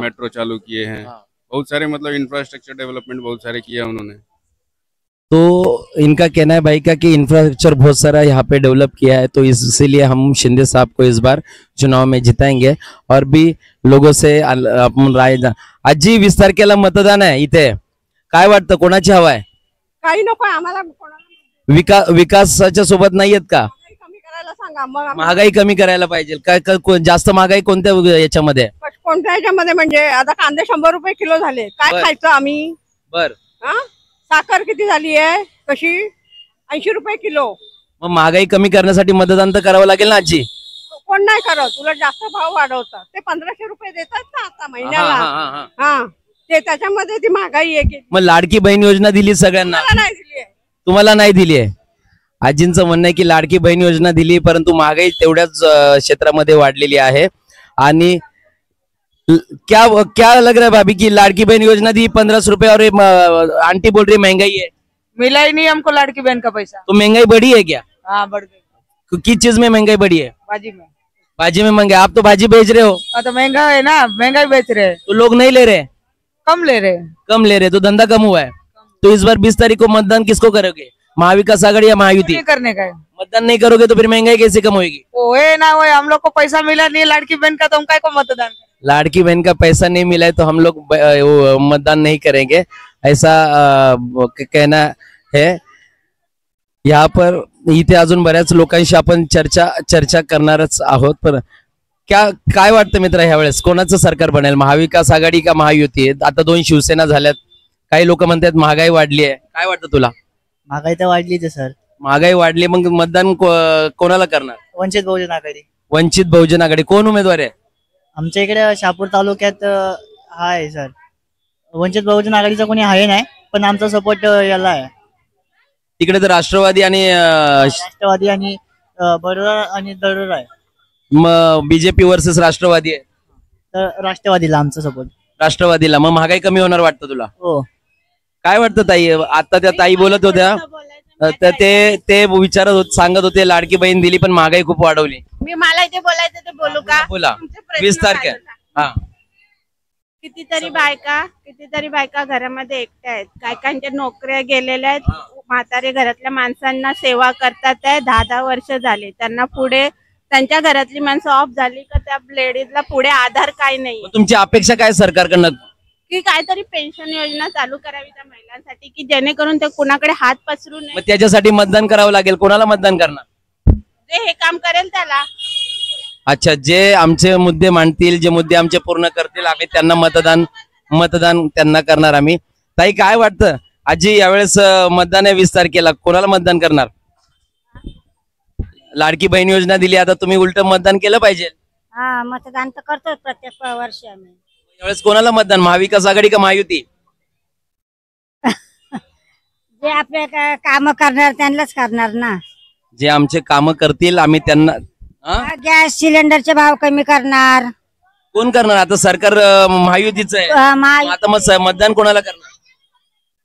मेट्रो चालू किए हैं. बहुत सारे मतलब इंफ्रास्ट्रक्चर डेवलपमेंट बहुत सारे किया उन्होंने. तो इनका कहना है भाई का कि इंफ्रास्ट्रक्चर बहुत सारा यहाँ पे डेवलप किया है, तो इसीलिए हम शिंदे साहब को इस बार चुनाव में जिताएंगे. और भी लोगों से आपण राय. आजी 20 तारखेला मतदान आहे इथे, काय वाटतं कोणाची हवा आहे? काही नको आम्हाला. विकासाच्या सोबत नाही आहेत का? सांगा मग. महागाई कमी करायला पाहिजे. काय जास्त महागाई कोणत्या याच्यामध्ये? कोणत्या याच्यामध्ये म्हणजे आता कांदे 100 रुपये किलो झाले, काय खायचं आम्ही? बर. साखर किती झाली आहे? कशी 80 रुपये किलो. मग महागाई कमी करण्यासाठी मतदान तर करावं लागेल ना आजी? कोण नाही करत, उलट जास्त भाव वाढवतात. ते 1500 रुपये देतात ना आता महिन्याला. हा ते त्याच्यामध्ये ती महागाई आहे. मग लाडकी बहीण योजना दिली सगळ्यांना? नाही दिली आहे. तुम्हाला नाही दिली आहे? आजींचं म्हणणं आहे की लाडकी बहीण योजना दिली, परंतु महागाई तेवढ्याच क्षेत्रामध्ये वाढलेली आहे. आणि क्या लग रहा है भाभी की लाड़की बहन योजना दी 1500 रुपए और आंटी बोल रही महंगाई है? मिला ही नहीं हमको लाड़की बहन का पैसा. तो महंगाई बढ़ी है क्या? हाँ बढ़ गई. किस चीज में महंगाई बढ़ी है? भाजी में. भाजी में महंगाई. आप तो भाजी बेच रहे हो. तो महंगा है ना, महंगाई बेच रहे हैं. तो लोग नहीं ले रहे? कम ले रहे. कम ले रहे, तो धंधा कम हुआ है. तो इस बार 20 तारीख को मतदान किसको करोगे? महाविकास आघाड़ी या महायुति? करने का है. मतदान नहीं करोगे तो फिर महंगाई कैसे कम होगी? ओए ना ओए, हम लोग को पैसा मिला नहीं लाड़की बहन का, तो हम काय को मतदान करें? लाड़की बहन का पैसा नहीं मिला है तो हम लोग मतदान नहीं करेंगे, ऐसा कहना है. यहाँ पर इथे अजून बऱ्याच लोकांशी आपण चर्चा करणारच आहोत. पण काय वाटतं मित्र ह्यावेळेस कोणाचं सरकार बनेल? महाविकास आघाडी का महायुती? आता 2 शिवसेना झाल्यात. काही लोक म्हणतात महागाई वाढली आहे. काय वाटतं तुला? महागाई तर वाढलीच सर. महागाई वाढली, मग मतदान कोणाला करणार? वंचित बहुजन आघाडी. वंचित बहुजन आघाडी. कोण उमेदवार आहे आमच्या इकडे? शहापूर तालुक्यात हा आहे सर, वंचित बहुजन आघाडीचा कोणी आहे नाही, पण आमचा सपोर्ट याला आहे. तिकडे तर राष्ट्रवादी आणि बरोबर आणि दरोर आहे. मग बीजेपी वर्सेस राष्ट्रवादी आहे, तर राष्ट्रवादीला आमचा सपोर्ट. राष्ट्रवादीला. मग महागाई कमी होणार वाटतं तुला? हो. काय वाटतं ताई? आता त्या ताई बोलत होत्या तर ते सांगत होते लाडकी बहीण दिली पण महागाई खूप वाढवली. मला इथे बोलायचं ते बोलू का? बोला. 20 तारखेला कितीतरी बायका घरामध्ये एकट्या आहेत, कायकांच्या नोकऱ्या गेलेल्या आहेत, म्हातारे घरातल्या माणसांना सेवा करतात आहे 10-10 वर्ष झाले. त्यांना पुढे त्यांच्या घरातली माणसं ऑफ झाली का त्या लेडीजला पुढे आधार काय नाही, तुमची अपेक्षा काय सरकारकडनं? की काहीतरी पेन्शन योजना चालू करावी त्या महिलांसाठी, की जेणेकरून ते कुणाकडे हात पसरू नये. मग त्याच्यासाठी मतदान करावं लागेल. कोणाला मतदान करणार? जे हे काम करेल त्याला. अच्छा, जे आमचे मुद्दे मांडतील, जे मुद्दे आमचे पूर्ण करतील, आम्ही त्यांना मतदान त्यांना करणार आम्ही. ताई, काय वाटतं आजी, यावेळेस मतदान आहे 20 तारखेला, कोणाला मतदान करणार? लाडकी बहीण योजना दिली, आता तुम्ही उलट मतदान केलं पाहिजे. हा, मतदान तर करतो प्रत्येक वर्षी आम्ही. यावेळेस कोणाला मतदान? महाविकास आघाडी का महायुती? जे आपले काम करणार त्यांनाच करणार ना. जे आमचे काम करतील आम्ही त्यांना. गॅस सिलेंडरचे भाव कमी करणार. कोण करणार? आता सरकार महायुतीचं आहे. आता मग मतदान कोणाला करणार?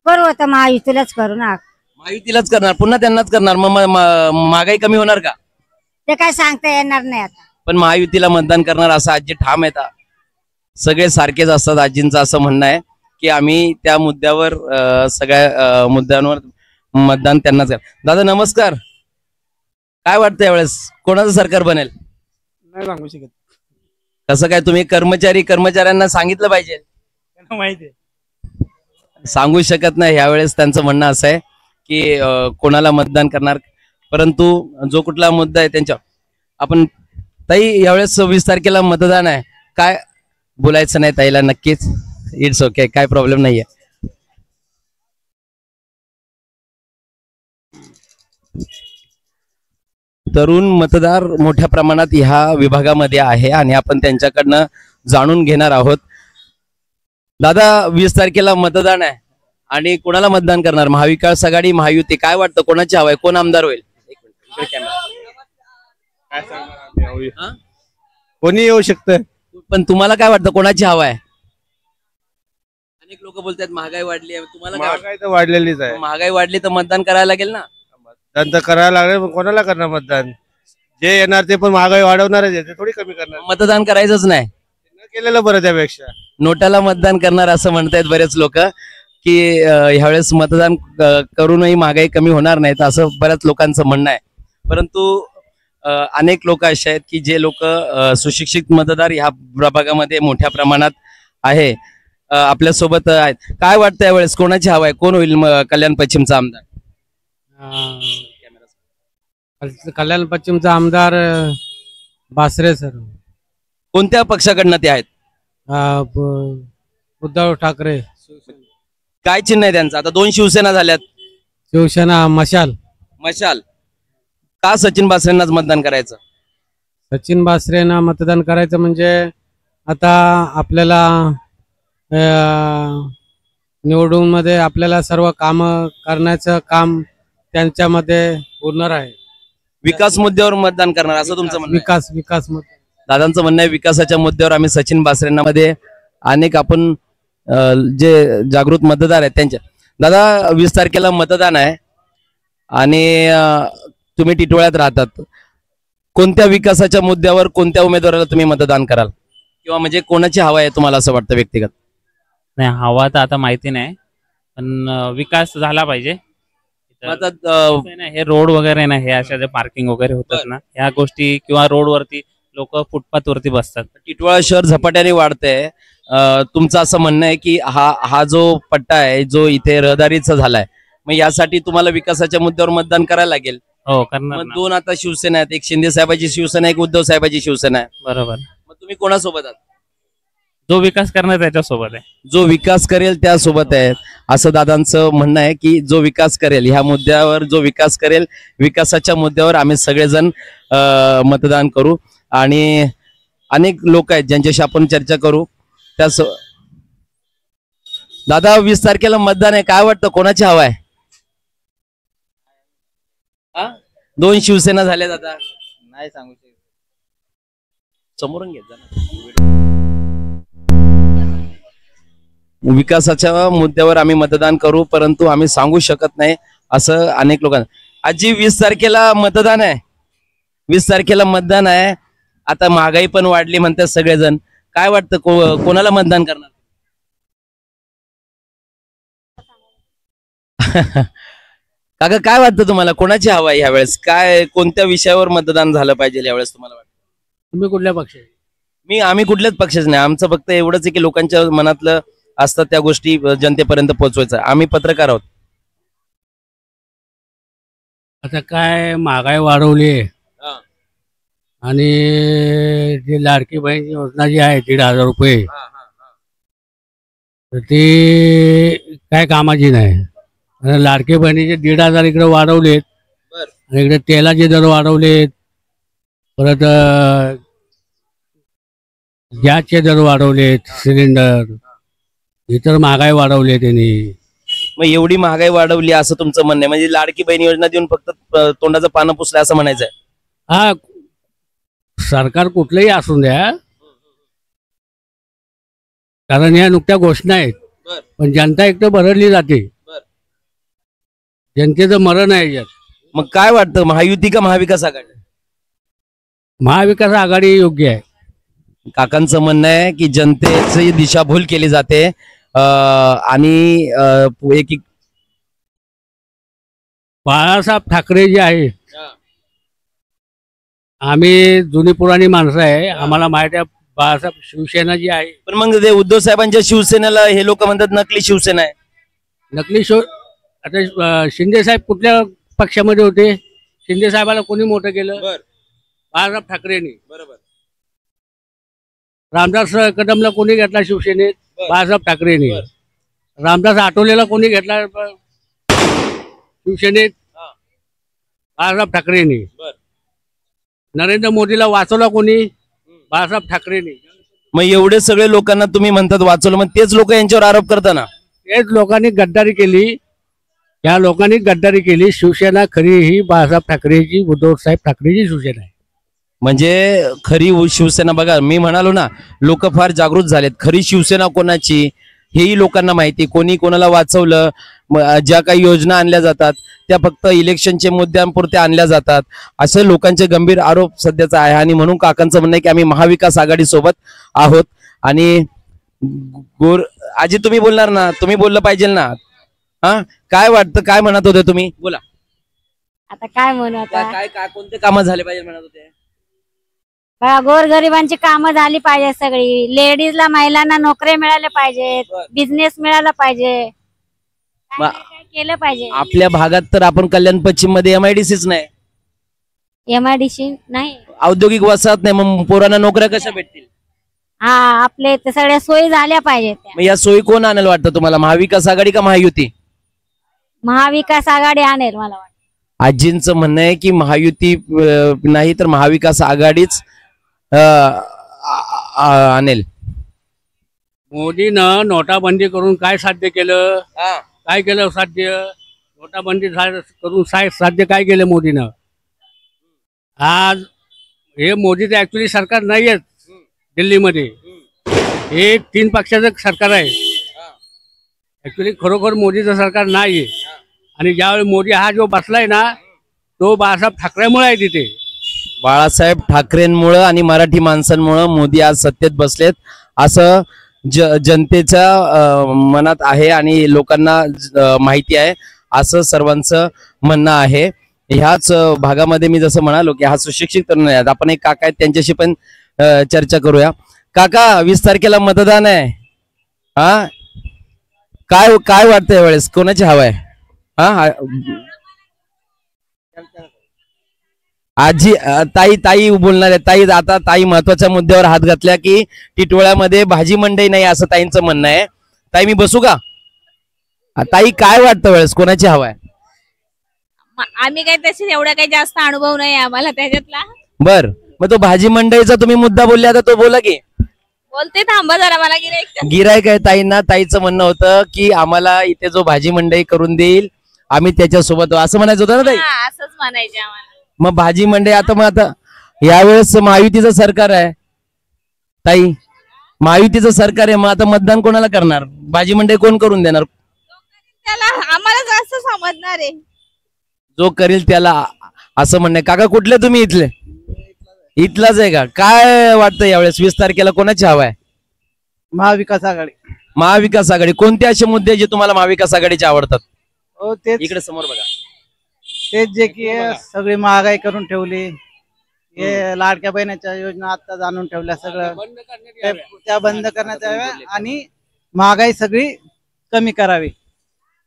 करू आता महायुतीलाच करू ना. महायुतीलाच करणार, पुन्हा त्यांनाच करणार. मग महागाई कमी होणार का? ते काय सांगता येणार नाही आता. पण महायुतीला मतदान करणार असं आजी ठाम आहेत. सगळे सारखेच असतात. आजींचं असं म्हणणं आहे की आम्ही त्या मुद्द्यावर सगळ्या मुद्द्यांवर मतदान त्यांनाच करणार. दादा नमस्कार, काय वाटतं यावेळेस कोणाचं सरकार बनेल? नाही सांगू शकत. कसं काय? तुम्ही कर्मचाऱ्यांना सांगितलं पाहिजे. माहिती सांगू शकत नाही. यावेळेस त्यांचं म्हणणं असं आहे की कोणाला मतदान करणार, परंतु जो कुठला मुद्दा आहे त्यांच्या आपण. ताई, यावेळेस 20 तारखेला मतदान आहे, काय बोलायचं नाही ताईला? नक्कीच, इट्स ओके, काय प्रॉब्लेम नाहीये. तरुण मतदार मोठ्या प्रमाणात ह्या विभागामध्ये आहे आणि आपण त्यांच्याकडनं जाणून घेणार आहोत. दादा, 20 तारखेला मतदान आहे आणि कोणाला मतदान करणार? महाविकास आघाडी, महायुती, काय वाटतं कोणाची हवा आहे? कोण आमदार होईल? कोणी येऊ शकतं, पण तुम्हाला काय वाटतं कोणाची हवा आहे? अनेक लोक बोलतात महागाई वाढली आहे, तुम्हाला काय वाटतं? महागाई तर वाढलेलीच आहे. महागाई वाढली तर मतदान करायला लागेल ना. मतदान तर करायला लागेल, पण कोणाला करणार मतदान? जे येणार ते पण महागाई वाढवणारच आहे, ते थोडी कमी करणार. मतदान करायचंच नाही, केलेलं बरं त्यापेक्षा. नोटाला मतदान करणार असं म्हणतायत बरेच लोक की ह्यावेळेस मतदान करूनही महागाई कमी होणार नाही, असं बऱ्याच लोकांचं म्हणणं आहे. परंतु अनेक लोक असे आहेत की जे लोक सुशिक्षित मतदार ह्या प्रभागामध्ये मोठ्या प्रमाणात आहे, आपल्या सोबत आहेत. काय वाटतं यावेळेस कोणाची हवा आहे? कोण होईल कल्याण पश्चिमचा आमदार? कल्याण पश्चिमचा आमदार बासरे सर. कोणत्या पक्षाकडनं ते आहेत? उद्धव ठाकरे. काय चिन्ह आहे त्यांचं? आता 2 शिवसेना झाल्यात. शिवसेना मशाल. मशाल. का सचिन बासरेंनाच मतदान करायचं? सचिन बासरेंना मतदान करायचं म्हणजे आता आपल्याला निवडून मध्ये आपल्याला सर्व काम करण्याचं काम त्यांच्यामध्ये होणार आहे. विकास मुद्द्यावर मतदान करणार असं तुमचं म्हणणं? विकास दादांचं म्हणणं आहे विकासाच्या मुद्द्यावर आम्ही सचिन बासरेंना मध्ये अनेक आपण जे जागृत मतदार आहेत त्यांच्या. दादा, 20 तारखेला मतदान आहे आणि तुम्ही टिटोळ्यात राहतात. कोणत्या विकासाच्या मुद्द्यावर कोणत्या उमेदवाराला तुम्ही मतदान कराल, किंवा म्हणजे कोणाची हवा आहे तुम्हाला असं वाटतं व्यक्तिगत? नाही, हवा तर आता माहिती नाही, पण विकास झाला पाहिजे. हे रोड वगैरे ना, हे अशा जे पार्किंग वगैरे होतात ना, ह्या गोष्टी, किंवा रोड वरती लोक फुटपाथ वरती बसतात. टिटवाळा शहर झपाट्याने वाढतंय. तुमचं असं म्हणणं आहे की हा जो पट्टा आहे जो इथे रहदारीचा झालाय, मग यासाठी तुम्हाला विकासाच्या मुद्द्यावर मतदान करायला लागेल. हो, करणार. 2 आता शिवसेना आहेत, एक शिंदे साहेबाची शिवसेना, एक उद्धव साहेबाची शिवसेना आहे. बरोबर. मग तुम्ही कोणासोबत आहात? जो विकास करणार त्याच्यासोबत आहे. जो विकास करेल त्यासोबत आहे असं दादांचं म्हणणं आहे की जो विकास करेल, ह्या मुद्द्यावर जो विकास करेल, विकासाच्या मुद्द्यावर आम्ही सगळेजण मतदान करू. आणि अनेक लोक आहेत ज्यांच्याशी आपण चर्चा करू. त्यास दादा, 20 तारखेला मतदान आहे, काय वाटतं कोणाची हवा आहे? 2 शिवसेना झाल्या दादा. नाही सांगू शकत. समोरून घेत जा. विकासाच्या मुद्द्यावर आम्ही मतदान करू, परंतु आम्ही सांगू शकत नाही असं अनेक लोकांना. आजी, 20 तारखेला मतदान आहे. 20 तारखेला मतदान आहे. आता महागाई पण वाढली म्हणतात सगळेजण. काय वाटतं कोणाला मतदान करणार? काका काय वाटतं तुम्हाला, कोणाची हवा आहे यावेळेस, काय कोणत्या विषयावर मतदान झालं पाहिजे यावेळेस तुम्हाला वाटतं? तुम्ही कुठल्या पक्ष? आम्ही कुठल्याच पक्षाचे नाही, आमचं फक्त एवढंच आहे की लोकांच्या मनातलं असतात त्या गोष्टी जनतेपर्यंत पोहोचवायचं. आम्ही पत्रकार आहोत. आता काय महागाई वाढवली आणि जी लाडकी बहीण योजना जी आहे 1,500 रुपये, तर ती काय कामाची नाही. आणि लाडकी बहिणीचे 1,500 इकडे वाढवलेत आणि इकडे तेलाचे दर वाढवलेत, परत गॅसचे दर वाढवलेत, सिलेंडर, इतर महागाई वाढवली त्यांनी. मग एवढी महागाई वाढवली असं तुमचं म्हणणं आहे, म्हणजे लाडकी बहीण योजना देऊन फक्त तोंडाचं पानं पुसलं असं म्हणायचं आहे? हा, सरकार कुठलंही असू द्या, कारण या नुकत्या घोषणा आहेत, पण जनता एकटं भरडली जाते. जनतेचं मरण आहे यात. मग काय वाटतं, महायुती का महाविकास आघाडी? महाविकास आघाडी योग्य आहे. काकांचं म्हणणं आहे की जनतेची दिशाभूल केली जाते आणि एक बाळासाहेब ठाकरे जे आहे, आम्ही जुनी पुराणी माणसं आहे, आम्हाला माहिती आहे बाळासाहेब शिवसेना जी आहे. पण मग ते उद्धव साहेबांच्या शिवसेनेला हे लोक म्हणतात नकली शिवसेना आहे. नकली आता शिंदे साहेब कुठल्या पक्षामध्ये होते? शिंदे साहेबाला कोणी मोठं केलं? बाळासाहेब ठाकरेंनी. बरोबर. रामदास कदमला कोणी घेतला शिवसेनेत? बाळासाहेब ठाकरेंनी. रामदास आठवलेला कोणी घेतला शिवसेनेत? बाळासाहेब ठाकरेंनी. नरेंद्र मोदीला वाचवला कोणी? बाळासाहेब ठाकरेंनी. मग एवढे सगळे लोकांना तुम्ही म्हणतात वाचवलं, मग तेच लोक यांच्यावर आरोप करताना? तेच लोकांनी गद्दारी केली, त्या लोकांनी गद्दारी केली. शिवसेना खरी ही बाळासाहेब ठाकरेची, उद्धव साहेब ठाकरेची शिवसेना आहे. म्हणजे खरी शिवसेना बघा, मी म्हणालो ना, लोक फार जागृत झालेत. खरी शिवसेना कोणाची हेही लोकांना माहिती, कोणी कोणाला वाचवलं, ज्या काही योजना आणल्या जातात त्या फक्त इलेक्शनच्या मुद्द्यांपुरत्या आणल्या जातात, असे लोकांचे गंभीर आरोप सध्याचा आहे. आणि म्हणून काकांचं म्हणणं आहे की आम्ही महाविकास आघाडी सोबत आहोत. आणि आजी तुम्ही बोलणार ना, तुम्ही बोललं पाहिजे ना. हा, काय वाटतं, काय म्हणत होते तुम्ही? बोला. आता काय म्हणू, आता काय काय कोणते कामं झाले पाहिजे म्हणत होते? गोरगरिबांची कामं झाली पाहिजे सगळी. लेडीजला, महिलांना नोकऱ्या मिळाल्या पाहिजेत, बिझनेस मिळाला पाहिजे, काय केलं पाहिजे. आपल्या भागात तर आपण कल्याण पश्चिम मध्ये MIDCच नाही, MIDC नाही, औद्योगिक वसाहत नाही, मग पोरांना नोकऱ्या कशा भेटतील? हा, आपले ते सगळ्या सोयी झाल्या पाहिजेत. मग या सोयी कोण आणेल वाटतं तुम्हाला, महाविकास आघाडी का महायुती? महाविकास आघाडी आणेल मला वाटतं. आजींचं म्हणणं आहे की महायुती नाही तर महाविकास आघाडीच आणेल. मोदीनं नोटाबंदी करून काय साध्य केलं? काय केलं साध्य? नोटाबंदी करून साध्य काय केलं मोदीनं? आज हे मोदीचं ऍक्च्युली सरकार नाहीये दिल्लीमध्ये, हे 3 पक्षाचं सरकार आहे. ऍक्च्युली खरोखर मोदीचं सरकार नाहीये. आणि ज्यावेळी मोदी हा जो बसलाय ना, तो बाळासाहेब ठाकरेमुळे आहे तिथे. बाळासाहेब ठाकरेंमुळे आणि मराठी माणसांमुळे मोदी आज सत्तेत बसलेत असं जनतेच्या मनात आहे आणि लोकांना माहिती आहे असं सर्वांचं म्हणणं आहे. ह्याच भागामध्ये मी जसं म्हणालो की हा सुशिक्षित तरुण आहे. आपण एक काका आहेत त्यांच्याशी पण चर्चा करूया. काका, 20 तारखेला मतदान आहे, हा काय काय वाटतं यावेळेस कोणाची हवा आहे? हा, आजी ताई बोलणार आहे. ताई, आता ताई महत्वाच्या मुद्द्यावर हात घातल्या की टिटोळ्यामध्ये भाजी मंडई नाही असं ताईंचं म्हणणं आहे. ताई, मी बसू का? ताई, काय वाटतं वेळेस कोणाची हवा आहे? आम्ही काही तसे एवढा काही जास्त अनुभव नाही आम्हाला त्याच्यातला. बर, मग तो भाजी मंडईचा तुम्ही मुद्दा बोलले, आता तो बोला की. बोलते, थांबा जरा, मला गिरायक आहे ताईंना. ताईचं म्हणणं होतं की आम्हाला इथे जो भाजी मंडई करून देईल आम्ही त्याच्यासोबत, असं म्हणायचं होतं ना ताई? असंच म्हणायचे आम्हाला. मग भाजी मंडई आता यावेळेस महायुतीचं सरकार आहे ताई, महायुतीचं सरकार आहे. मग आता मतदान कोणाला करणार? भाजी मंडई कोण करून देणार? त्याला आम्हाला असं समजणार आहे, जो करेल त्याला, असं म्हणणं. काका, कुठले तुम्ही? इथलाच आहे का? काय वाटतं यावेळेस 20 तारखेला कोणाची हवा आहे? महाविकास आघाडी. महाविकास आघाडी. कोणते असे मुद्दे जे तुम्हाला महाविकास आघाडीचे आवडतात? इकडे समोर बघा. तेच जे की सगळी महागाई करून ठेवली, हे लाडक्या बहिणीच्या योजना आता आणून ठेवल्या, सगळं त्या बंद करण्यात याव्या आणि महागाई सगळी कमी करावी.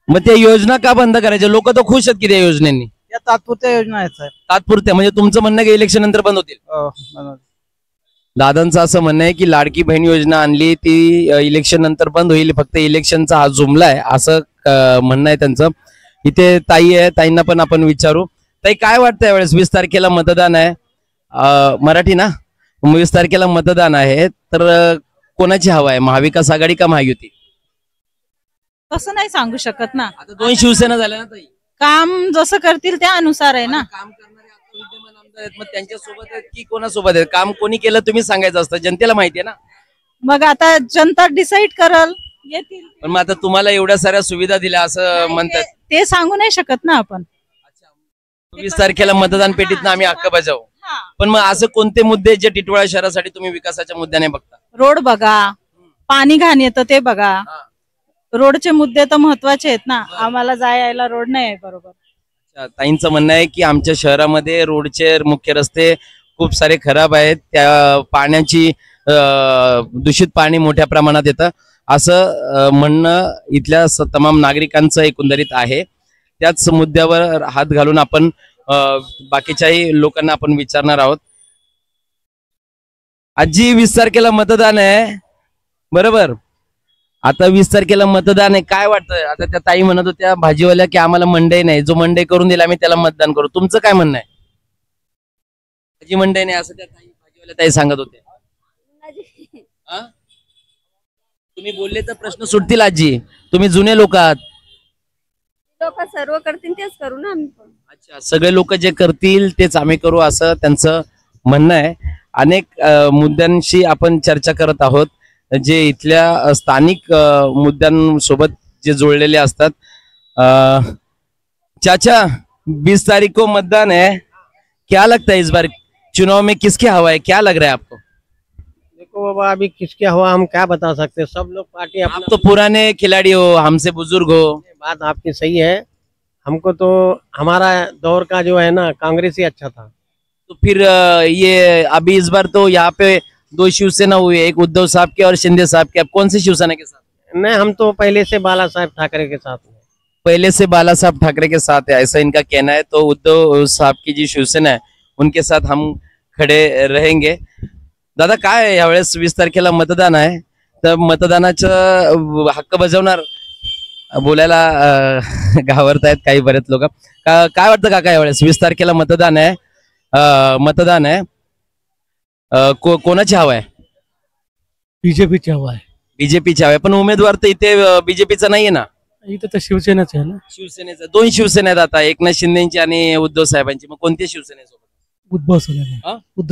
मग त्या योजना का बंद करायच्या? लोक तर खुश आहेत की त्या योजनेनी. या तात्पुरत्या योजना आहेत साहेब. तात्पुरत्या म्हणजे तुमचं म्हणणं की इलेक्शन नंतर बंद होतील? दादांचं असं म्हणणं आहे की लाडकी बहीण योजना आणली ती इलेक्शन नंतर बंद होईल, फक्त इलेक्शनचा हा जुमला आहे असं म्हणणं आहे त्यांचं. इथे ताई आहे, ताईंना पण आपण विचारू. ताई, काय वाटतं यावेळेस 20 तारखेला मतदान आहे? मराठी ना? 20 तारखेला मतदान आहे, तर कोणाची हवा आहे? महाविकास आघाडी का महायुती? तसं नाही सांगू शकत ना. आता 2 शिवसेना झाल्या ना ताई. काम जसं करतील त्यानुसार आहे ना. मग त्यांच्या सोबत आहेत की कोणासोबत आहेत? काम कोणी केलं तुम्ही सांगायचं असतं, जनतेला माहिती आहे ना. मग आता जनता डिसाईड करल, येतील. पण मग आता तुम्हाला एवढ्या साऱ्या सुविधा दिल्या असं म्हणतात, ते सांगू नाही शकत ना आपण. 20 तारखेला मतदान पेटीत आम्ही हक्क बजावू. पण मग असं कोणते मुद्दे जे टिटवाळा शहरासाठी तुम्ही विकासाच्या मुद्द्याने बघता? रोड बघा, पाणी घाण येतं ते बघा. रोडचे मुद्दे तर महत्वाचे आहेत ना. आम्हाला जायला रोड नाही आहे बरोबर. ताईंचं म्हणणं आहे की आमच्या शहरामध्ये रोडचे मुख्य रस्ते खूप सारे खराब आहेत, त्या पाण्याची दूषित पाणी मोठ्या प्रमाणात येतं असं म्हणणं इथल्या तमाम नागरिकांचं एकंदरीत आहे. त्याच मुद्द्यावर हात घालून आपण बाकीच्याही लोकांना आपण विचारणार आहोत. आजी, 20 तारखेला मतदान आहे बरोबर? आता 20 तारखेला मतदान आहे, काय वाटतं? आता त्या ताई म्हणत होत्या भाजीवाल्या की आम्हाला मंडई नाही, जो मंडई करून दिला आम्ही त्याला मतदान करू. तुमचं काय म्हणणं आहे? भाजी मंडई नाही असं त्या ताई भाजीवाल्या ताई सांगत होत्या. तुम्ही बोलले तर प्रश्न सुटतील आजी, तुम्ही जुने लोक आहात. लोक सर्व करतील तेच करू ना आम्ही पण. अच्छा, सगळे लोक जे करतील तेच आम्ही करू असं त्यांचं म्हणणं आहे. अनेक मुद्द्यांशी आपण चर्चा करत आहोत जे इथल्या स्थानिक मुद्द्यांसोबत जे जोडलेले असतात. चाचा, 20 तारीख को मतदान है, क्या लगता है इस बार चुनाव में किसकी हवा है? क्या लग रहा है आपको? देखो बाबा, अभी किसकी हवा हम क्या बता सकते हैं, सब लोग पार्टी आप तो पुराने खिलाड़ी हो, हमसे बुजुर्ग हो. बात आपकी सही है. हमको तो हमारा दौर का जो है ना कांग्रेस ही अच्छा था. तो फिर ये अभी इस बार तो यहाँ पे 2 शिवसेना हुई है, एक उद्धव साहब के और शिंदे साहब के. आप कौन सी शिवसेना के साथ? नहीं, हम तो पहले से बाला साहब ठाकरे के साथ हैं. पहले से बाला साहब ठाकरे के साथ है, ऐसा इनका कहना है. तो उद्धव साहब की जी शिवसेना है उनके साथ हम खडे रहेंगे. दादा, काय आहे यावेळेस 20 तारखेला मतदान आहे, तर मतदानाचं हक्क बजावणार? बोलायला घाबरतायत काही बरेच लोक. काय वाटतं काका यावेळेस 20 तारखेला मतदान आहे, कोणाची हवा आहे? बीजेपीची हवा आहे. बीजेपीची हवा आहे, पण उमेदवार तर इथे बीजेपीचा नाहीये ना. इथं तर शिवसेनाच आहे ना. शिवसेनेचा 2 शिवसेना आहेत आता, एकनाथ शिंदेची आणि उद्धव साहेबांची. मग कोणत्या शिवसेनेसोबत? उद्धव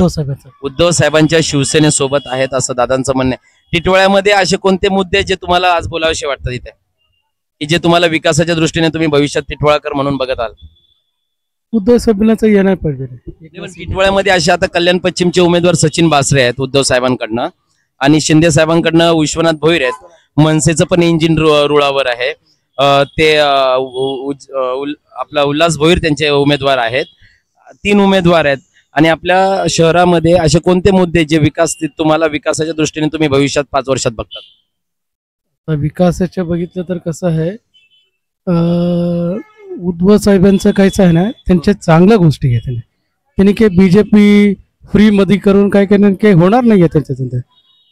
साहेबांचा. उद्धव साहेबांच्या शिवसेनेसोबत आहेत असं दादांचं म्हणणं आहे. टिटवाळ्यामध्ये असे कोणते मुद्दे जे तुम्हाला आज बोलावेसे वाटतात इथे, की जे तुम्हाला विकासाच्या दृष्टीने तुम्ही भविष्यात टिटवाळकर म्हणून बघत आहात? उद्धव साहेबांचा येणार पाहिजे. टिटवाळ्यामध्ये असे आता कल्याण पश्चिमचे उमेदवार सचिन बासरे आहेत उद्धव साहेबांकडनं, आणि शिंदे साहेबांकडनं विश्वनाथ भोईर आहेत. मनसेचं पण इंजिन रुळावर आहे, ते आपला उल्हास भोईर त्यांचे उमेदवार आहेत. 3 उमेदवार आहेत. आणि आपल्या शहरामध्ये असे कोणते मुद्दे जे तुम्हाला विकासाच्या दृष्टीने तुम्ही भविष्यात 5 वर्षात बघतात? विकासाच्या बघितलं तर कसं आहे, उद्धव साहेबांचं काहीच आहे ना, त्यांच्या चांगल्या गोष्टी घेतल्या त्यांनी. काही बीजेपी फ्री मध्ये करून काय करणार, काही होणार नाहीये त्यांच्या.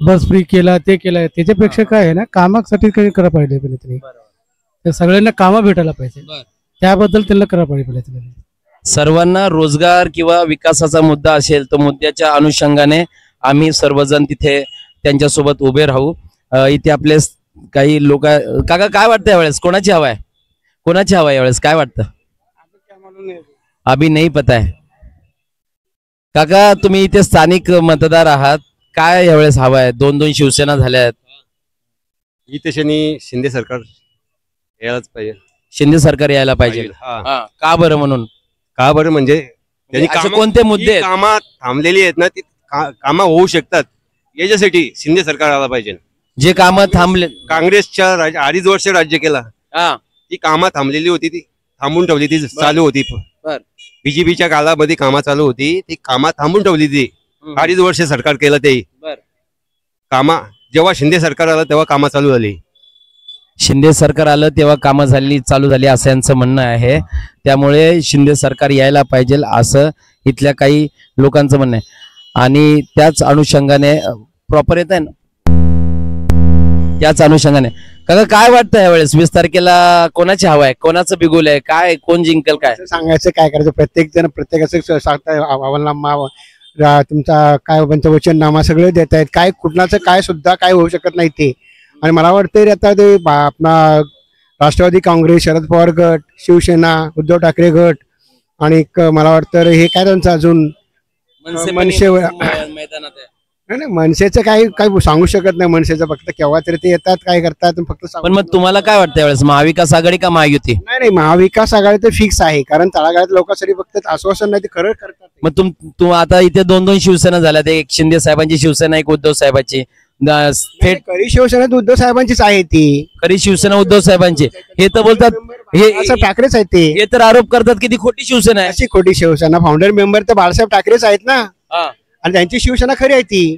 बस फ्री केला, ते केला. त्याच्यापेक्षा काय आहे ना, कामासाठी काही करा पाहिजे त्यांनी. त्या सगळ्यांना कामं भेटायला पाहिजे, त्याबद्दल त्यांना करा पाहिजे. सर्वांना रोजगार किंवा विकासाचा मुद्दा असेल तर मुद्द्याच्या अनुषंगाने आम्ही सर्वजण तिथे त्यांच्यासोबत उभे राहू. इथे आपले काही लोक. काका, काय वाटतं यावेळेस कोणाची हवा आहे? कोणाची हवा आहे यावेळेस, काय वाटतं? अभी नाही पता है. काका, तुम्ही इथे स्थानिक मतदार आहात, काय यावेळेस हवा आहे? 2 शिवसेना झाल्या आहेत. इथे शिंदे सरकार यायलाच पाहिजे. शिंदे सरकार यायला पाहिजे. का बरं? म्हणून का बरं म्हणजे त्यांनी कोणते मुद्दे कामात थांबलेली आहेत ना, ती कामं होऊ शकतात, याच्यासाठी शिंदे सरकार आला पाहिजे. जे कामं थांबले, काँग्रेसच्या 2.5 वर्ष राज्य केला, ती कामं थांबलेली होती, ती थांबून ठेवली, ती चालू होती. बीजेपीच्या काळामध्ये कामं चालू होती, ती कामं थांबून ठेवली ती 2.5 वर्ष सरकार केलं ते कामा. जेव्हा शिंदे सरकार आलं तेव्हा कामं चालू झाली. शिंदे सरकार आलं तेव्हा कामं चालू झाली असं यांचं म्हणणं आहे. त्यामुळे शिंदे सरकार यायला पाहिजे असं इथल्या काही लोकांचं म्हणणं आहे. आणि त्याच अनुषंगाने प्रॉपर येत आहे ना, त्याच अनुषंगाने काका काय वाटतं यावेळेस 20 तारखेला कोणाची हवा आहे, कोणाचं बिगुल आहे, काय कोण जिंकल, काय सांगायचं काय करायचं. प्रत्येक जण प्रत्येकाचं सांगताय अहवालनामा तुमचा काय पंचवचननामा सगळे देत आहेत. काय कुठलाचं काय सुद्धा काय होऊ शकत नाही ते. आणि मला वाटतं आता ते आपला राष्ट्रवादी काँग्रेस, शरद पवार गट, शिवसेना, उद्धव ठाकरे गट आणि मला वाटतं हे काय त्यांचं अजून मनसे नाही मनसेचं काही सांगू शकत नाही. मनसेचं फक्त केव्हा तरी ते येतात काय करतात फक्त. पण मग तुम्हाला काय वाटतं यावेळेस महाविकास आघाडी का महायुती? नाही महाविकास आघाडी तर फिक्स आहे, कारण तळागाळात लोकांसाठी फक्त आश्वासन नाही ते खरं करतात. मग तू आता इथे 2 शिवसेना झाल्या, एक शिंदे साहेबांची शिवसेना, एक उद्धव साहेबांची. थेट खरी शिवसेना उद्धव साहेबांचीच आहे ती. खरी शिवसेना उद्धव साहेबांची हे तर बोलतात, हे असं ठाकरेच आहेत ते. हे तर आरोप करतात की ती खोटी शिवसेना आहे. अशी खोटी शिवसेना, फाउंडर मेंबर तर बाळासाहेब ठाकरेच आहेत ना, आणि त्यांची शिवसेना खरी आहे ती.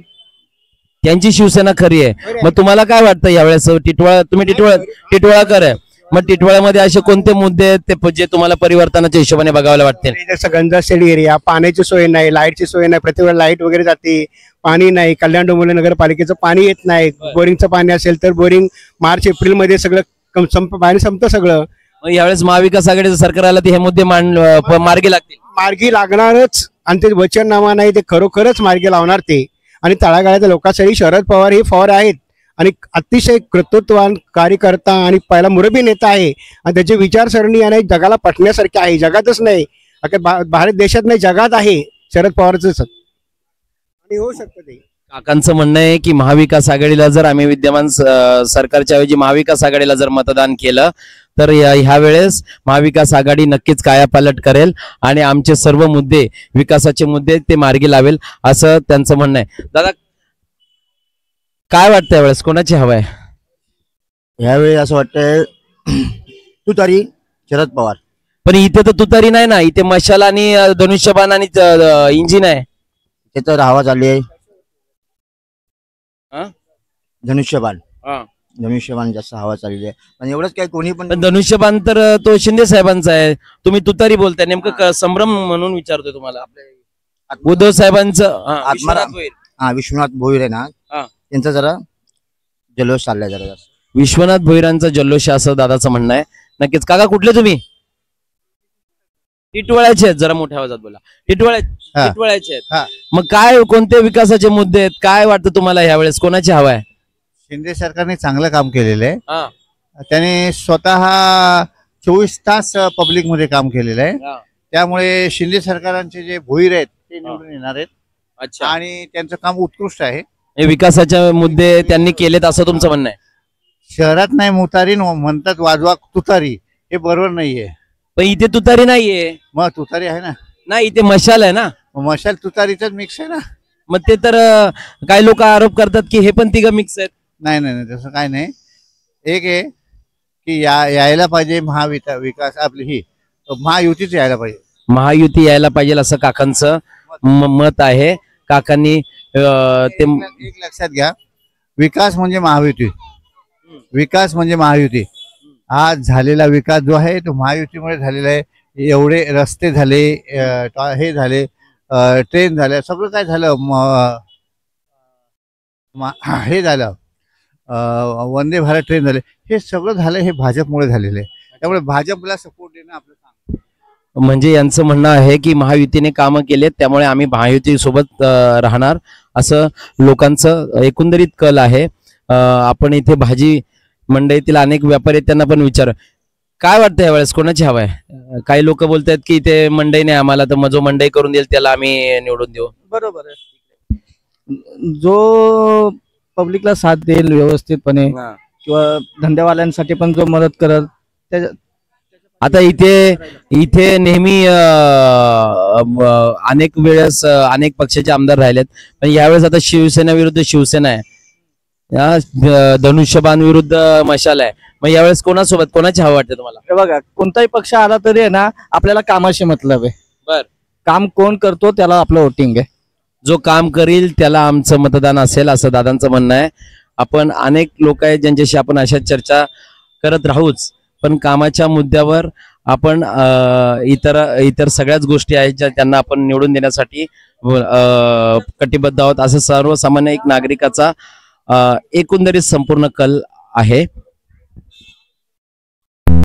त्यांची शिवसेना खरी आहे. मग तुम्हाला काय वाटतं यावेळेस तुम्ही टिटवाळाकर आहे, मग टिटवाळ्यामध्ये असे कोणते मुद्दे आहेत ते जे तुम्हाला परिवर्तनाच्या हिशोबाने बघायला वाटते? जसं गंजासेड एरिया, पाण्याची सोय नाही, लाईटची सोय नाही, प्रतिवेळ लाईट वगैरे जाते, पाणी नाही. कल्याण डोंबिवली नगरपालिकेचं पाणी येत नाही. बोरिंगचं पाणी असेल तर बोरिंग मार्च एप्रिल मध्ये सगळं पाणी संपतं सगळं. मग यावेळेस महाविकास आघाडीचं सरकार आलं तर हे मुद्दे मार्गी लागतील? मार्गी लागणारच, आणि ते वचननामा नाही ते खरोखरच मार्गी लावणार ते. आणि तळागाळाच्या लोकांसाठी शरद पवार हे फॉर आहेत आणि अतिशय कर्तृत्ववान कार्यकर्ता आणि पहिला मुरबी नेता आहे. आणि त्याची विचारसरणी आणि जगाला पटण्यासारखी आहे. जगातच नाही, भारत देशात नाही, जगात आहे शरद पवारच. आणि होऊ शकतं ते. काकांचं म्हणणं आहे की महाविकास आघाडीला जर आम्ही विद्यमान सरकारच्या ऐवजी महाविकास आघाडीला जर मतदान केलं तर ह्या वेळेस महाविकास आघाडी नक्कीच कायापालट करेल आणि आमचे सर्व मुद्दे, विकासाचे मुद्दे ते मार्गी लावेल असं त्यांचं म्हणणं आहे. दादा काय वाटतं यावेळेस कोणाची हवा आहे? यावेळी असं वाटतंय तुतारी शरद पवार. पण इथे तर तुतारी नाही ना, इथे मशाल आणि धनुष्यबाण आणि इंजिन आहे. ते तर हवा चालली आहे धनुष्यबाण. धनुष्यबाण जास्त हवा चालली आहे. पण एवढंच काय कोणी पण धनुष्यबाण तर तो शिंदे साहेबांचा आहे. तुम्ही तुतारी बोलताय, नेमकं संभ्रम म्हणून विचारतोय तुम्हाला. उद्धव साहेबांचं विश्वनाथ भोईर आहे ना, त्यांचा जरा जल्लोष चाललाय जरा जास्त. विश्वनाथ भोईरांचा जल्लोष असं दादाचं म्हणणं आहे. नक्कीच. काका कुठले तुम्ही? टिटवाळ्याचे आहेत, जरा मोठ्या आवाजात बोला. टिटवाळ्याचे आहेत. मग काय कोणते विकासाचे मुद्दे आहेत, काय वाटतं तुम्हाला यावेळेस कोणाची हवा आहे? शिंदे सरकारने चांगलं काम केलेलं आहे. त्याने स्वतः 24 तास पब्लिक मध्ये काम केलेलं आहे. त्यामुळे शिंदे सरकारांचे जे भोईर आहेत ते निवडून येणार आहेत आणि त्यांचं काम उत्कृष्ट आहे. विकासाचे मुद्दे त्यांनी केलेत असं तुमचं म्हणणं आहे? शहरात नाही मुतारी म्हणतात, वाजवा तुतारी, हे बरोबर नाहीये. पण इथे तुतारी नाहीये. मग तुतारी आहे ना. नाही, इथे मशाल आहे ना. मशाल तुतारीच मिक्स आहे ना. मग ते तर काही लोक आरोप करतात की हे पण तिघं मिक्स आहेत. नाही नाही नाही, तसं काय नाही. एक आहे की यायला पाहिजे विकास आपली ही महायुतीच यायला पाहिजे. महायुती यायला पाहिजे असं काकांचं मत आहे. काकांनी ते एक लक्षात घ्या, विकास म्हणजे महायुती. विकास म्हणजे महायुती. आज झालेला विकास जो आहे तो महायुतीमुळे झालेला आहे. एवढे रस्ते झाले, हे झाले, ट्रेन झाल्या, सगळं काय झालं, हे झालं, वंदे भारत ट्रेन झाले, हे सगळं झालं हे भाजपमुळे झालेलं आहे. त्यामुळे भाजपला सपोर्ट देणं आपलं काम. म्हणजे यांचं म्हणणं आहे की महायुतीने कामं केलेत, त्यामुळे आम्ही महायुती सोबत राहणार असं लोकांचं एकंदरीत कल आहे. आपण इथे भाजी मंडईतील अनेक व्यापारी त्यांना पण विचार, काय वाटतं यावेळेस कोणाची हवा आहे? काही लोक बोलतात की इथे मंडई नाही आम्हाला, तर जो मंडई करून देईल त्याला आम्ही निवडून देऊ. बरोबर आहे. जो पब्लिकला साथ देईल व्यवस्थितपणे किंवा धंदेवाल्यांसाठी पण जो मदत करत. आता इथे नेहमी अनेक वेळेस अनेक पक्षाचे आमदार राहिलेत, पण यावेळेस आता शिवसेना विरुद्ध शिवसेना आहे. धनुष्यबाण विरुद्ध मशाल आहे, मग यावेळेस कोणासोबत कोणाची हवा वाटते तुम्हाला? हे बघा, कोणताही पक्ष आला तरी आहे ना, आपल्याला कामाशी मतलब आहे. बर, काम कोण करतो त्याला आपलं वोटिंग आहे. जो काम करील त्याला आमचं मतदान असेल असं दादांचं म्हणणं आहे. आपण अनेक लोक आहेत ज्यांच्याशी आपण अशा चर्चा करत राहूच, पण कामाच्या मुद्द्यावर आपण इतर सगळ्याच गोष्टी आहेत ज्या त्यांना आपण निवडून देण्यासाठी कटिबद्ध आहोत, असं सर्वसामान्य एक नागरिकाचा एकंदरीत संपूर्ण कल आहे.